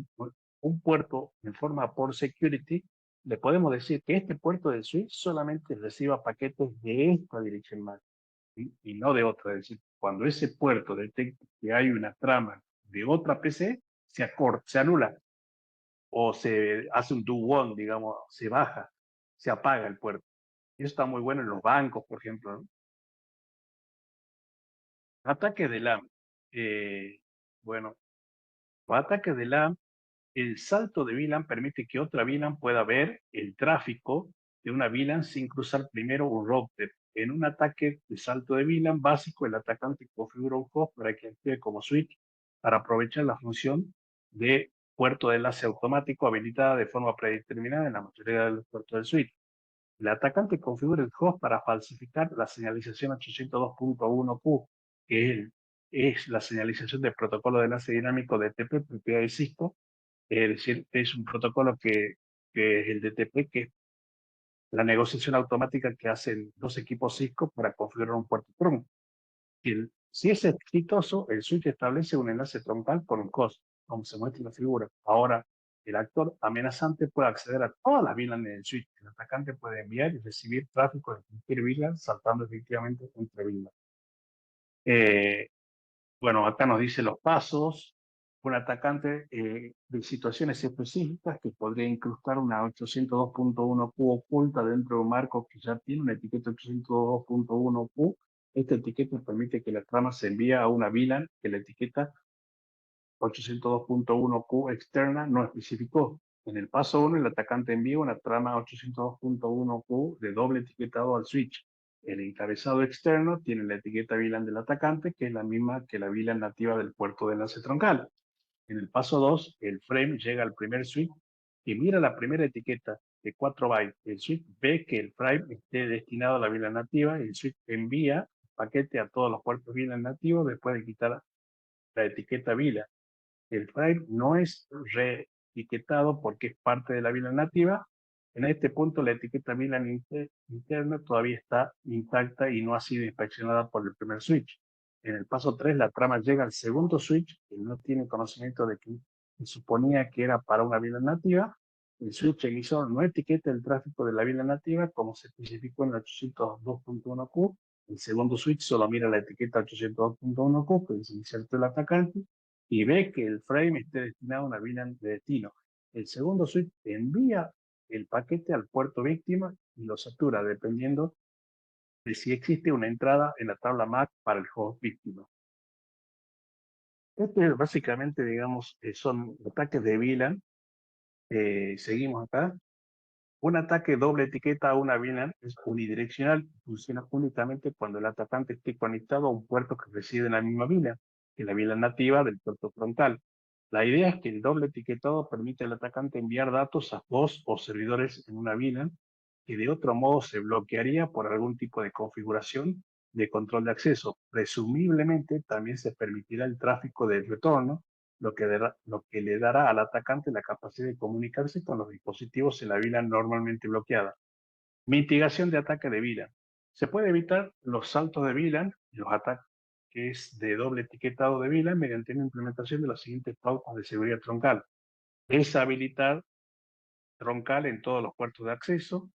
un puerto en forma por security, le podemos decir que este puerto del switch solamente reciba paquetes de esta dirección MAC y no de otra. Es decir, cuando ese puerto detecta que hay una trama de otra PC, se acorta, se anula o se hace un do-one, digamos, se baja, se apaga el puerto. Y eso está muy bueno en los bancos, por ejemplo, ¿no? Ataques de LAN. Bueno, los ataques de LAN, el salto de VLAN permite que otra VLAN pueda ver el tráfico de una VLAN sin cruzar primero un router. En un ataque de salto de VLAN básico, el atacante configura un host para que actúe como switch para aprovechar la función de puerto de enlace automático habilitada de forma predeterminada en la mayoría de los puertos del switch. El atacante configura el host para falsificar la señalización 802.1q, que es la señalización del protocolo de enlace dinámico de TCP propiedad de Cisco. Es decir, es un protocolo que es el DTP, que es la negociación automática que hacen dos equipos Cisco para configurar un puerto trunco. Si es exitoso, el switch establece un enlace troncal con un host, como se muestra en la figura. Ahora, el actor amenazante puede acceder a todas las VLAN del switch. El atacante puede enviar y recibir tráfico de cualquier VLAN, saltando efectivamente entre VLAN. Bueno, acá nos dice los pasos. Un atacante de situaciones específicas que podría incrustar una 802.1q oculta dentro de un marco que ya tiene una etiqueta 802.1q. Esta etiqueta permite que la trama se envíe a una VLAN que la etiqueta 802.1q externa no especificó. En el paso 1, el atacante envía una trama 802.1q de doble etiquetado al switch. El encabezado externo tiene la etiqueta VLAN del atacante, que es la misma que la VLAN nativa del puerto de enlace troncal. En el paso 2, el frame llega al primer switch y mira la primera etiqueta de 4 bytes. El switch ve que el frame esté destinado a la VLAN nativa y el switch envía el paquete a todos los puertos VLAN nativos después de quitar la etiqueta VLAN. El frame no es reetiquetado porque es parte de la VLAN nativa. En este punto, la etiqueta VLAN interna todavía está intacta y no ha sido inspeccionada por el primer switch. En el paso 3, la trama llega al segundo switch, que no tiene conocimiento de que se suponía que era para una VLAN nativa. El switch emisor no etiqueta el tráfico de la VLAN nativa como se especificó en el 802.1q. El segundo switch solo mira la etiqueta 802.1q, que es inserto el atacante, y ve que el frame esté destinado a una VLAN de destino. El segundo switch envía el paquete al puerto víctima y lo satura, dependiendo de si existe una entrada en la tabla MAC para el host víctima. Este básicamente, digamos, son ataques de VLAN. Seguimos acá. Un ataque doble etiqueta a una VLAN es unidireccional, funciona únicamente cuando el atacante esté conectado a un puerto que reside en la misma VLAN, que la VLAN nativa del puerto frontal. La idea es que el doble etiquetado permite al atacante enviar datos a hosts o servidores en una VLAN que de otro modo se bloquearía por algún tipo de configuración de control de acceso. Presumiblemente también se permitirá el tráfico de retorno, lo que le dará al atacante la capacidad de comunicarse con los dispositivos en la VLAN normalmente bloqueada. Mitigación de ataque de VLAN. Se puede evitar los saltos de VLAN y los ataques de doble etiquetado de VLAN mediante la implementación de las siguientes pautas de seguridad troncal. Deshabilitar troncal en todos los puertos de acceso.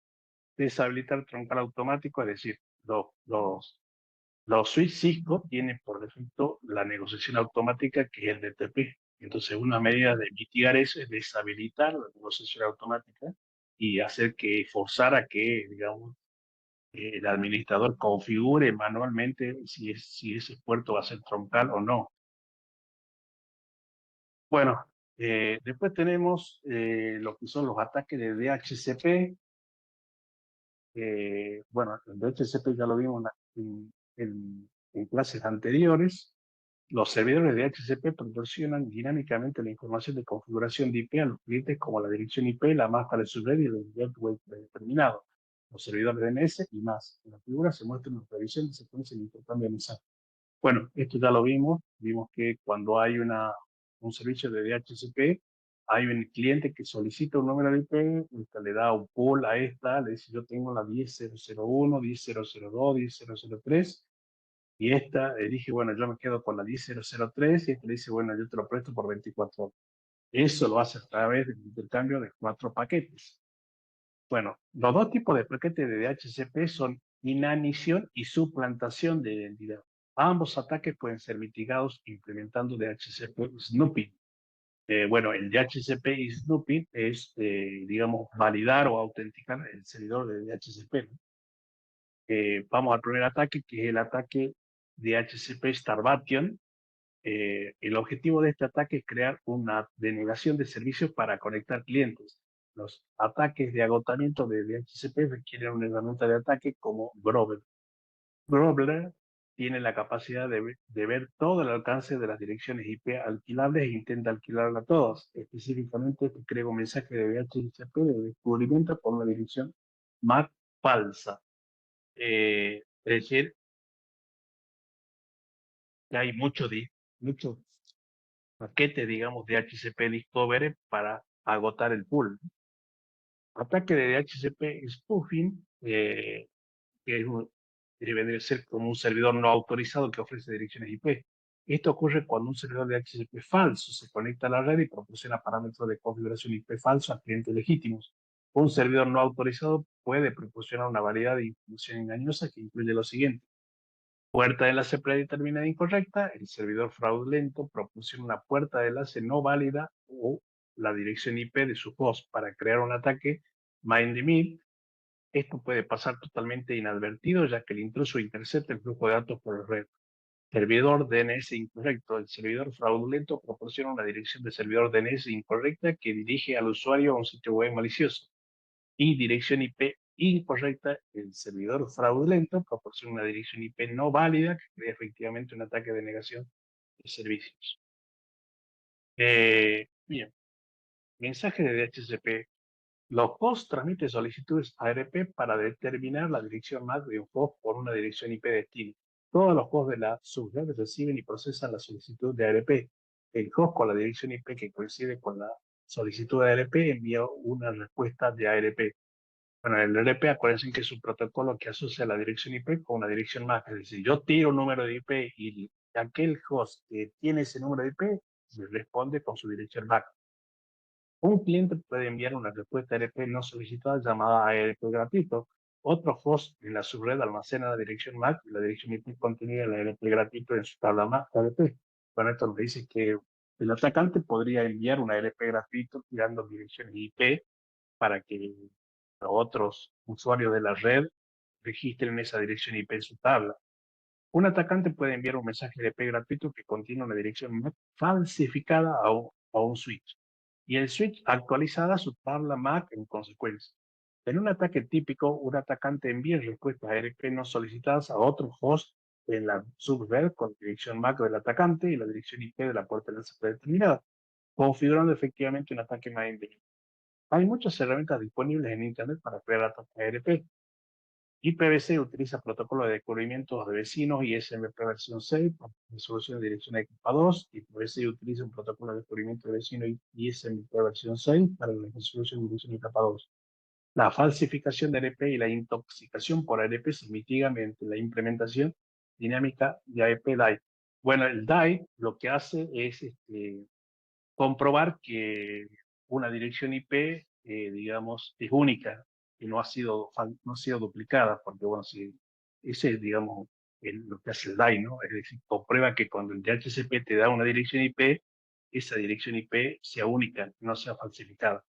Deshabilitar troncal automático, es decir, los switch Cisco tienen por defecto la negociación automática que es el DTP. Entonces, una medida de mitigar eso es deshabilitar la negociación automática y hacer que forzar a que, digamos, el administrador configure manualmente si ese puerto va a ser troncal o no. Bueno, después tenemos lo que son los ataques de DHCP. Bueno, el DHCP ya lo vimos en clases anteriores. Los servidores de DHCP proporcionan dinámicamente la información de configuración de IP a los clientes como la dirección IP, la máscara de su red y el gateway predeterminado, los servidores DNS y más. En la figura se muestra una previsión de secuencia de intercambio de mensajes. Bueno, esto ya lo vimos. Vimos que cuando hay un servicio de DHCP, hay un cliente que solicita un número de IP, esta le da un pool a esta, le dice yo tengo la 10.001, 10.002, 10.003, y esta le dije, bueno, yo me quedo con la 10.003, y esta le dice, bueno, yo te lo presto por 24 horas. Eso lo hace a través del intercambio de 4 paquetes. Bueno, los dos tipos de paquetes de DHCP son inanición y suplantación de identidad. Ambos ataques pueden ser mitigados implementando DHCP snooping. Bueno, el DHCP snooping es, digamos, validar o autenticar el servidor de DHCP, ¿no? Vamos al primer ataque, que es el ataque DHCP Starvation. El objetivo de este ataque es crear una denegación de servicios para conectar clientes. Los ataques de agotamiento de DHCP requieren una herramienta de ataque como Grover. Grover tiene la capacidad de ver todo el alcance de las direcciones IP alquilables e intenta alquilarlas todas. Específicamente, crea un mensaje de DHCP de descubrimiento por una dirección MAC falsa. Es decir, que hay mucho paquete, digamos, de DHCP Discovery para agotar el pool. Ataque de DHCP spoofing, que debe de ser como un servidor no autorizado que ofrece direcciones IP. Esto ocurre cuando un servidor de DHCP falso se conecta a la red y proporciona parámetros de configuración IP falso a clientes legítimos. Un servidor no autorizado puede proporcionar una variedad de información engañosa que incluye lo siguiente: puerta de enlace predeterminada incorrecta, el servidor fraudulento proporciona una puerta de enlace no válida o la dirección IP de su host para crear un ataque mind the middle. Esto puede pasar totalmente inadvertido, ya que el intruso intercepta el flujo de datos por la red. Servidor DNS incorrecto. El servidor fraudulento proporciona una dirección de servidor DNS incorrecta que dirige al usuario a un sitio web malicioso. Y dirección IP incorrecta. El servidor fraudulento proporciona una dirección IP no válida que crea efectivamente un ataque de negación de servicios. Bien. Mensaje de DHCP. Los hosts transmiten solicitudes ARP para determinar la dirección MAC de un host por una dirección IP destino. Todos los hosts de la subred reciben y procesan la solicitud de ARP. El host con la dirección IP que coincide con la solicitud de ARP envía una respuesta de ARP. Bueno, el ARP, acuérdense que es un protocolo que asocia la dirección IP con una dirección MAC. Es decir, yo tiro un número de IP y aquel host que tiene ese número de IP me responde con su dirección MAC. Un cliente puede enviar una respuesta ARP no solicitada llamada ARP gratuito. Otro host en la subred almacena la dirección MAC y la dirección IP contenida en la ARP gratuito en su tabla MAC ARP. Con esto nos dice que el atacante podría enviar una ARP gratuito tirando direcciones IP para que otros usuarios de la red registren esa dirección IP en su tabla. Un atacante puede enviar un mensaje ARP gratuito que contiene una dirección MAC falsificada a un switch, y el switch actualizada su tabla MAC en consecuencia. En un ataque típico, un atacante envía respuestas ARP no solicitadas a otro host en la subred con dirección MAC del atacante y la dirección IP de la puerta de enlace predeterminada, configurando efectivamente un ataque MAC. Hay muchas herramientas disponibles en Internet para crear ataques ARP. IPv6 utiliza protocolos de descubrimiento de vecinos y SMP versión 6 para resolución de dirección de capa 2. IPv6 utiliza un protocolo de descubrimiento de vecinos y SMP versión 6 para la resolución de dirección de capa 2. La falsificación de ARP y la intoxicación por ARP se mitiga mediante la implementación dinámica de ARP DAI. Bueno, el DAI lo que hace es comprobar que una dirección IP, digamos, es única y no ha sido duplicada, porque, bueno, si ese es, digamos, lo que hace el DAI, ¿no? Es decir, comprueba que cuando el DHCP te da una dirección IP, esa dirección IP sea única, no sea falsificada.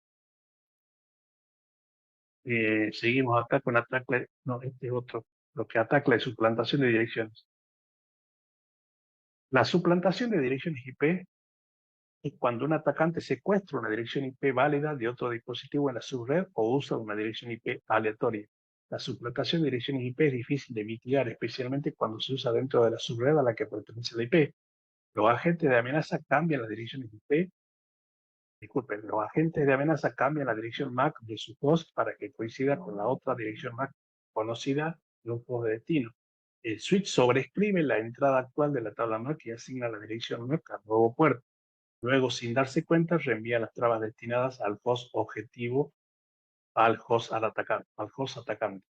Seguimos acá con ataque, no, este es otro, lo que ataca es suplantación de direcciones. La suplantación de direcciones IP es cuando un atacante secuestra una dirección IP válida de otro dispositivo en la subred o usa una dirección IP aleatoria. La suplantación de direcciones IP es difícil de mitigar, especialmente cuando se usa dentro de la subred a la que pertenece la IP. Los agentes de amenaza cambian las direcciones IP. Disculpen, los agentes de amenaza cambian la dirección MAC de su host para que coincida con la otra dirección MAC conocida de un host de destino. El switch sobrescribe la entrada actual de la tabla MAC y asigna la dirección MAC al nuevo puerto. Luego, sin darse cuenta, reenvía las trabas destinadas al host objetivo al host atacante.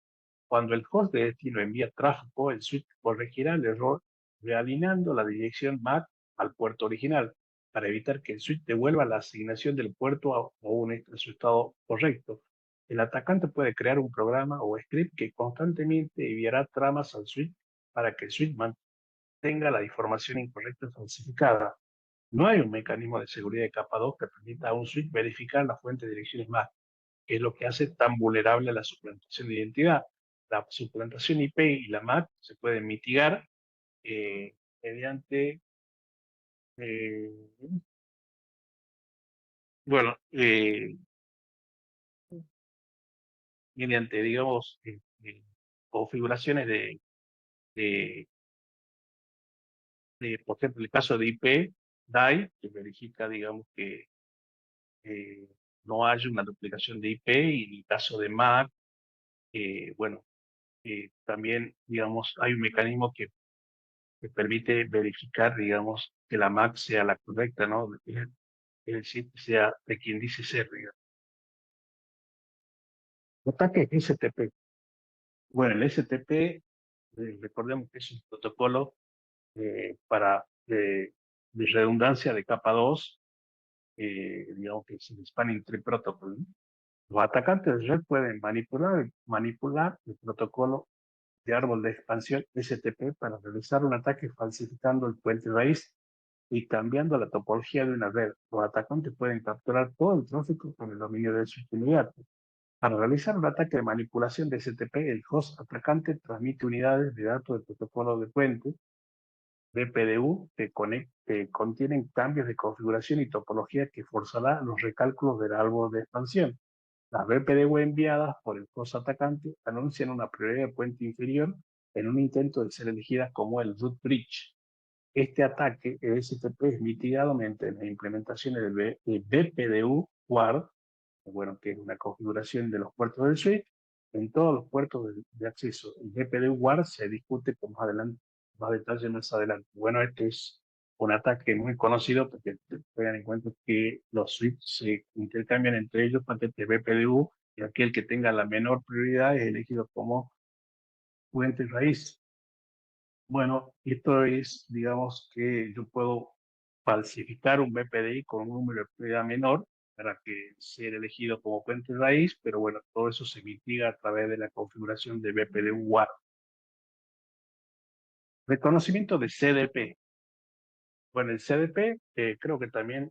Cuando el host de destino envía tráfico, el switch corregirá el error realineando la dirección MAC al puerto original para evitar que el switch devuelva la asignación del puerto aún en su estado correcto. El atacante puede crear un programa o script que constantemente enviará tramas al switch para que el switch mantenga la información incorrecta falsificada. No hay un mecanismo de seguridad de capa 2 que permita a un switch verificar la fuente de direcciones MAC, que es lo que hace tan vulnerable a la suplantación de identidad. La suplantación IP y la MAC se pueden mitigar eh, mediante, eh, bueno, mediante, digamos, configuraciones de, por ejemplo, el caso de IP, DAI, que verifica, digamos, que eh, no haya una duplicación de IP, y en el caso de MAC, bueno, también, digamos, hay un mecanismo que permite verificar, digamos, que la MAC sea la correcta, ¿no? Es decir, que sea de quien dice ser, digamos. Ataque STP. Bueno, el STP, recordemos que es un protocolo para de redundancia de capa 2, digamos que es el Spanning Tree Protocol, ¿no? Los atacantes de red pueden manipular el protocolo de árbol de expansión STP para realizar un ataque falsificando el puente raíz y cambiando la topología de una red. Los atacantes pueden capturar todo el tráfico con el dominio del switch inmediato. Para realizar un ataque de manipulación de STP, el host atacante transmite unidades de datos del protocolo de puente BPDU que contienen cambios de configuración y topología que forzará los recálculos del árbol de expansión. Las BPDU enviadas por el host atacante anuncian una prioridad de puente inferior en un intento de ser elegidas como el root bridge. Este ataque STP es mitigado mediante la implementación del BPDU WARD, bueno, que es una configuración de los puertos del switch, en todos los puertos de acceso. El BPDU WARD se discute con más detalle más adelante. Bueno, este es un ataque muy conocido porque tengan en cuenta que los switches se intercambian entre ellos paquetes BPDU y aquel que tenga la menor prioridad es elegido como fuente raíz. Bueno, esto es, digamos, que yo puedo falsificar un BPDI con un número de prioridad menor para que sea elegido como fuente raíz, pero bueno, todo eso se mitiga a través de la configuración de BPDI WAR. Reconocimiento de CDP. Bueno, el CDP creo que también,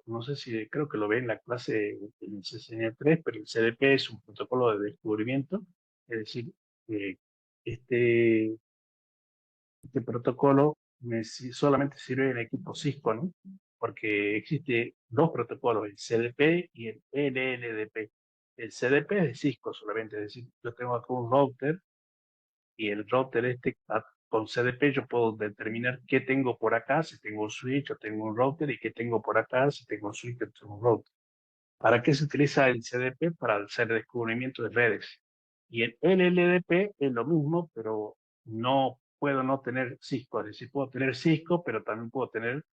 no sé si creo que lo ve en la clase en el CCNA3, pero el CDP es un protocolo de descubrimiento, es decir, eh, este este protocolo solamente sirve en equipo Cisco, ¿no? Porque existe dos protocolos, el CDP y el LLDP. El CDP es de Cisco solamente, es decir, yo tengo acá un router y el router con CDP yo puedo determinar qué tengo por acá, si tengo un switch o tengo un router, y qué tengo por acá, si tengo un switch o tengo un router. ¿Para qué se utiliza el CDP? Para hacer descubrimiento de redes. Y el LLDP es lo mismo, pero no puedo no tener Cisco. Es decir, puedo tener Cisco, pero también puedo tener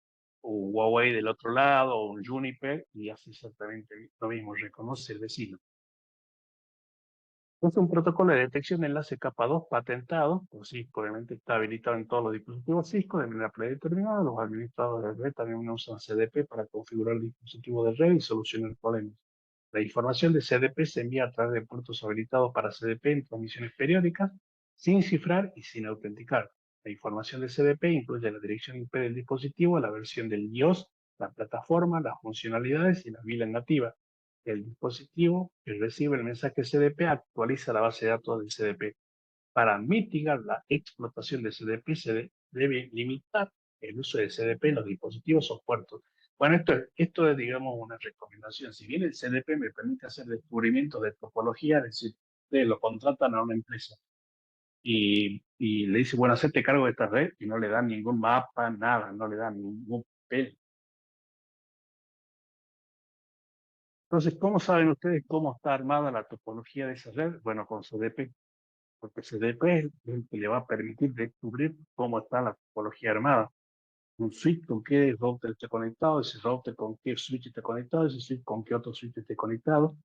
un Huawei del otro lado, o un Juniper, y hace exactamente lo mismo, reconoce el vecino. Es un protocolo de detección de enlace capa 2 patentado por Cisco, obviamente está habilitado en todos los dispositivos Cisco de manera predeterminada. Los administradores de red también usan CDP para configurar el dispositivo de red y solucionar problemas. La información de CDP se envía a través de puertos habilitados para CDP en transmisiones periódicas, sin cifrar y sin autenticar. La información de CDP incluye la dirección IP del dispositivo, la versión del BIOS, la plataforma, las funcionalidades y la VLAN nativa. el dispositivo que recibe el mensaje CDP actualiza la base de datos del CDP. Para mitigar la explotación de CDP se debe limitar el uso de CDP en los dispositivos o puertos. Bueno, esto es, digamos, una recomendación. Si bien el CDP me permite hacer descubrimientos de topología, es decir, ustedes lo contratan a una empresa y le dice, bueno, hacerte cargo de esta red y no le dan ningún mapa, nada, no le dan ningún papel. Entonces, ¿cómo saben ustedes cómo está armada la topología de esa red? Bueno, con CDP, porque CDP es el que le va a permitir descubrir cómo está la topología armada. Un switch con qué router esté conectado, ese router con qué switch esté conectado, ese switch con qué otro switch esté conectado.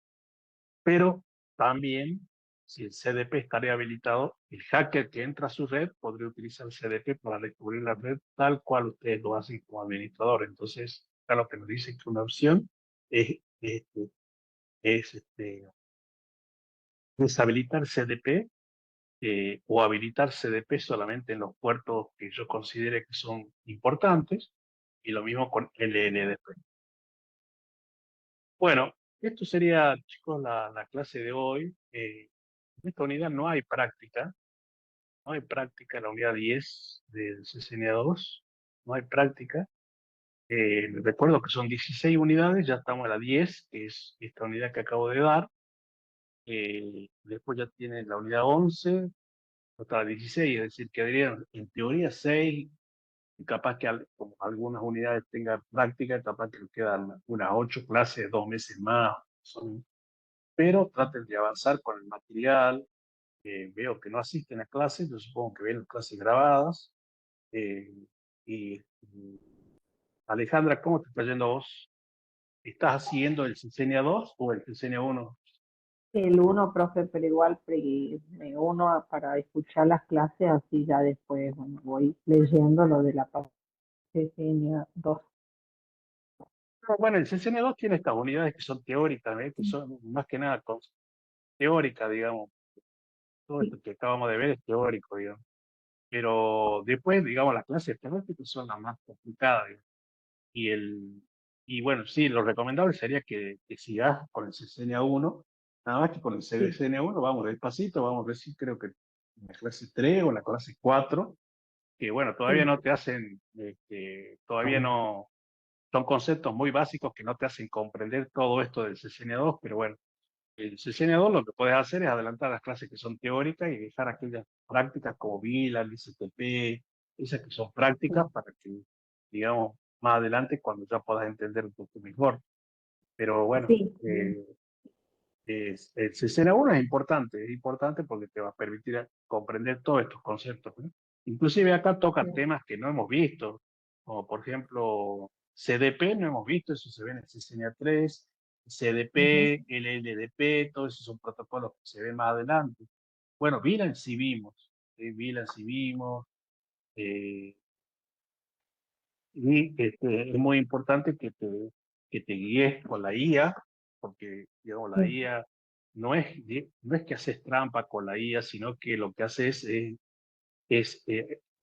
Pero también, si el CDP estaría habilitado, el hacker que entra a su red podría utilizar el CDP para descubrir la red tal cual ustedes lo hacen como administrador. Entonces, acá lo que nos dice que una opción es deshabilitar CDP o habilitar CDP solamente en los puertos que yo considere que son importantes, y lo mismo con LNDP. Bueno, esto sería, chicos, la clase de hoy. En esta unidad no hay práctica en la unidad 10 del CCNA2, no hay práctica. Recuerdo que son 16 unidades, ya estamos en la 10, que es esta unidad que acabo de dar. Después ya tiene la unidad 11, hasta la 16, es decir, quedarían en teoría 6, y capaz que como algunas unidades tengan práctica, capaz que le quedan unas 8 clases, 2 meses más. Pero traten de avanzar con el material. Veo que no asisten a clases, yo supongo que ven clases grabadas. Eh, y Alejandra, ¿cómo te está yendo a vos? ¿Estás haciendo el CCNA 2 o el CCNA 1? El uno, profe, pero igual me uno para escuchar las clases, así ya después, bueno, voy leyendo lo de la parte de 2. Bueno, el CCNA 2 tiene estas unidades que son teóricas, que son más que nada teóricas, digamos. Todo Sí, esto que acabamos de ver es teórico, digamos. Pero después, digamos, las clases prácticas son las más complicadas, digamos. Y, el, y bueno, sí, lo recomendable sería que sigas con el CCNA 1, nada más que con el sí, CCNA 1 vamos despacito, vamos a decir, creo que en la clase 3 o en la clase 4, que bueno, todavía sí, no te hacen, todavía no, son conceptos muy básicos que no te hacen comprender todo esto del CCNA 2, pero bueno, el CCNA 2 lo que puedes hacer es adelantar las clases que son teóricas y dejar aquellas prácticas como VLAN, ICTP, esas que son prácticas sí, para que, digamos, más adelante cuando ya puedas entender un poco mejor. Pero bueno, sí, el CCNA 1 es importante porque te va a permitir comprender todos estos conceptos, ¿no? Inclusive acá toca temas que no hemos visto, como por ejemplo CDP, no hemos visto, eso se ve en el CCNA 3, ujú, CDP, LLDP, todos esos son protocolos que se ven más adelante. Bueno, VLAN sí vimos, VLAN sí vimos, eh, y es muy importante que te guíes con la IA, porque digamos, la sí, IA no es que haces trampa con la IA, sino que lo que haces es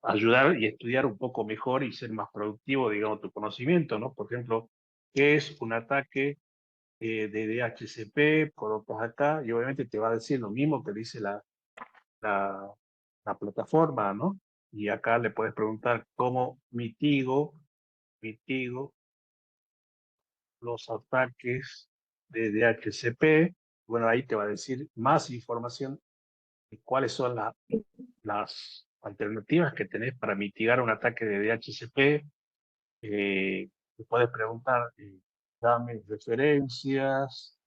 ayudar y estudiar un poco mejor y ser más productivo, digamos, tu conocimiento, ¿no? Por ejemplo, ¿qué es un ataque de DHCP? Colocas acá y obviamente te va a decir lo mismo que dice la, la plataforma, ¿no? Y acá le puedes preguntar cómo mitigo los ataques de DHCP. Bueno, ahí te va a decir más información de cuáles son las alternativas que tenés para mitigar un ataque de DHCP. Te puedes preguntar, dame referencias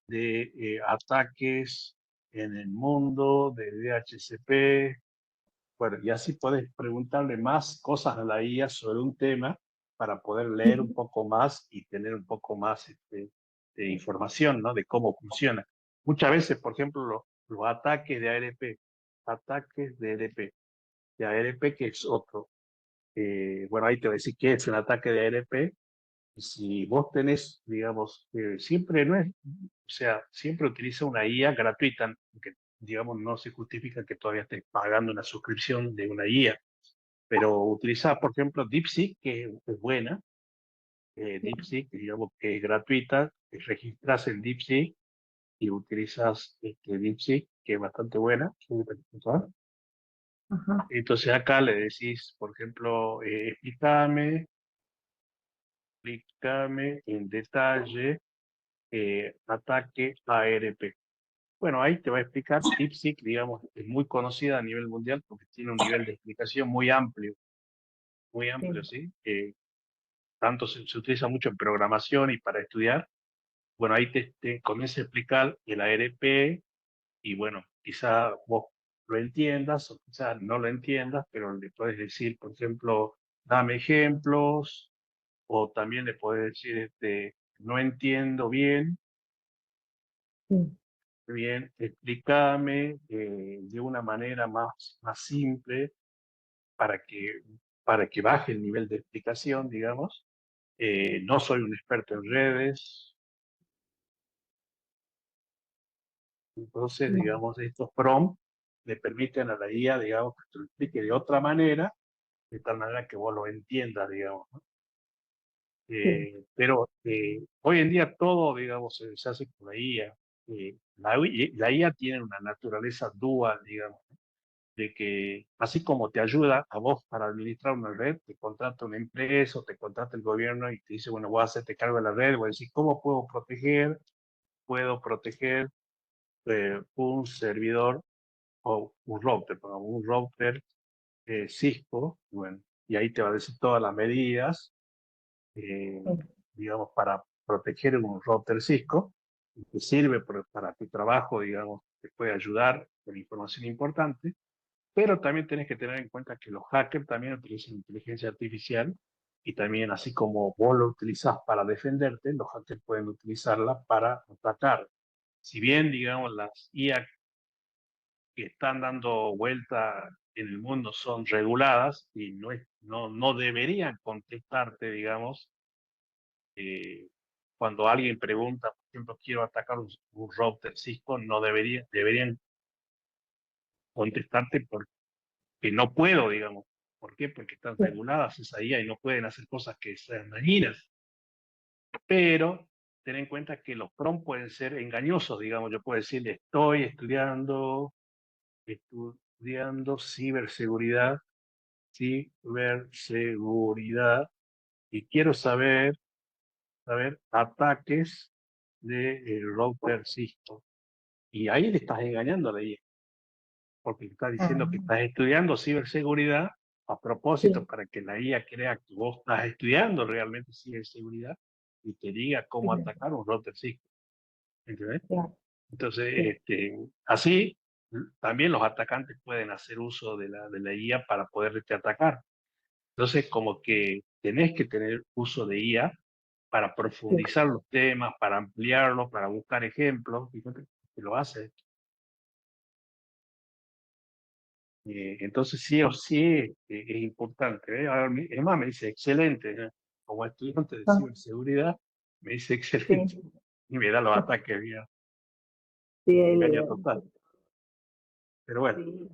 de ataques en el mundo de DHCP. Bueno, y así puedes preguntarle más cosas a la IA sobre un tema para poder leer un ujú, poco más y tener un poco más de información, ¿no? De cómo funciona. Muchas veces, por ejemplo, los ataques de ARP, de ARP que es otro. Bueno, ahí te voy a decir qué es un ataque de ARP. Y si vos tenés, digamos, siempre no es, o sea, siempre utiliza una IA gratuita, que digamos no se justifica que todavía estés pagando una suscripción de una IA, pero utiliza, por ejemplo, DeepSeek, que es buena, DeepSeek, digamos que es gratuita, te registras en DeepSeek y utilizas DeepSeek, que es bastante buena. Ajá, Entonces acá le decís, por ejemplo, explícame en detalle ataque ARP. Bueno, ahí te va a explicar. DeepSeek, digamos, es muy conocida a nivel mundial porque tiene un nivel de explicación muy amplio, sí, ¿sí? Tanto se utiliza mucho en programación y para estudiar. Bueno, ahí te comienza a explicar el ARP y bueno, quizá vos lo entiendas o quizá no lo entiendas, pero le puedes decir, por ejemplo, dame ejemplos, o también le puedes decir, no entiendo sí, explícame de una manera más simple para para que baje el nivel de explicación, digamos. No soy un experto en redes, entonces, no, digamos, estos prompts le permiten a la IA, digamos, que te lo explique de otra manera, de tal manera que vos lo entiendas, digamos, ¿no? sí, Pero hoy en día todo, digamos, se hace con la IA. La IA tiene una naturaleza dual, digamos, de que así como te ayuda a vos para administrar una red, te contrata una empresa o te contrata el gobierno y te dice, bueno, voy a hacerte cargo de la red, voy a decir, ¿cómo puedo proteger? Puedo proteger un servidor o un router, pongamos, un router Cisco, bueno, y ahí te va a decir todas las medidas, eh, sí, digamos, para proteger un router Cisco, que sirve para tu trabajo, digamos, te puede ayudar con información importante, pero también tienes que tener en cuenta que los hackers también utilizan inteligencia artificial y también así como vos lo utilizás para defenderte, los hackers pueden utilizarla para atacar. Si bien, digamos, las IA que están dando vuelta en el mundo son reguladas y no deberían contestarte, digamos, cuando alguien pregunta, por ejemplo, quiero atacar un router Cisco, no deberían contestarte porque no puedo, digamos. ¿Por qué? Porque están sí, reguladas esa IA y no pueden hacer cosas que sean dañinas. Pero ten en cuenta que los prompts pueden ser engañosos, digamos. Yo puedo decirle, estudiando ciberseguridad, y quiero saber ataques de router Cisco. Y ahí le estás engañando a la IA, porque le estás diciendo que ah, estás estudiando ciberseguridad a propósito sí, para que la IA crea que vos estás estudiando realmente ciberseguridad y te diga sí, cómo atacar un router Cisco. ¿Entendés? claro, sí, Entonces, así también los atacantes pueden hacer uso de la IA para poderte atacar. Entonces, como que tenés que tener uso de IA para sí, profundizar los temas, para ampliarlos, para buscar ejemplos. Fíjate que lo hace. Entonces, sí o sí es importante. ¿Eh? Ahora, es más, me dice excelente. ¿Eh? Como estudiante de ah, ciberseguridad, me dice excelente. sí, Y me da los ataques, mira, sí, me engaña total. Pero bueno, sí,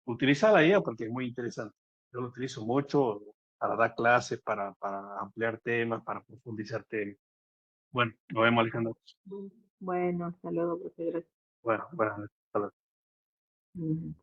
utilizar la IA porque es muy interesante. Yo lo utilizo mucho para dar clases, para ampliar temas, para profundizar temas. Bueno, nos vemos, Alejandro. bueno, hasta luego, profe, gracias. Bueno, hasta luego. Ujú.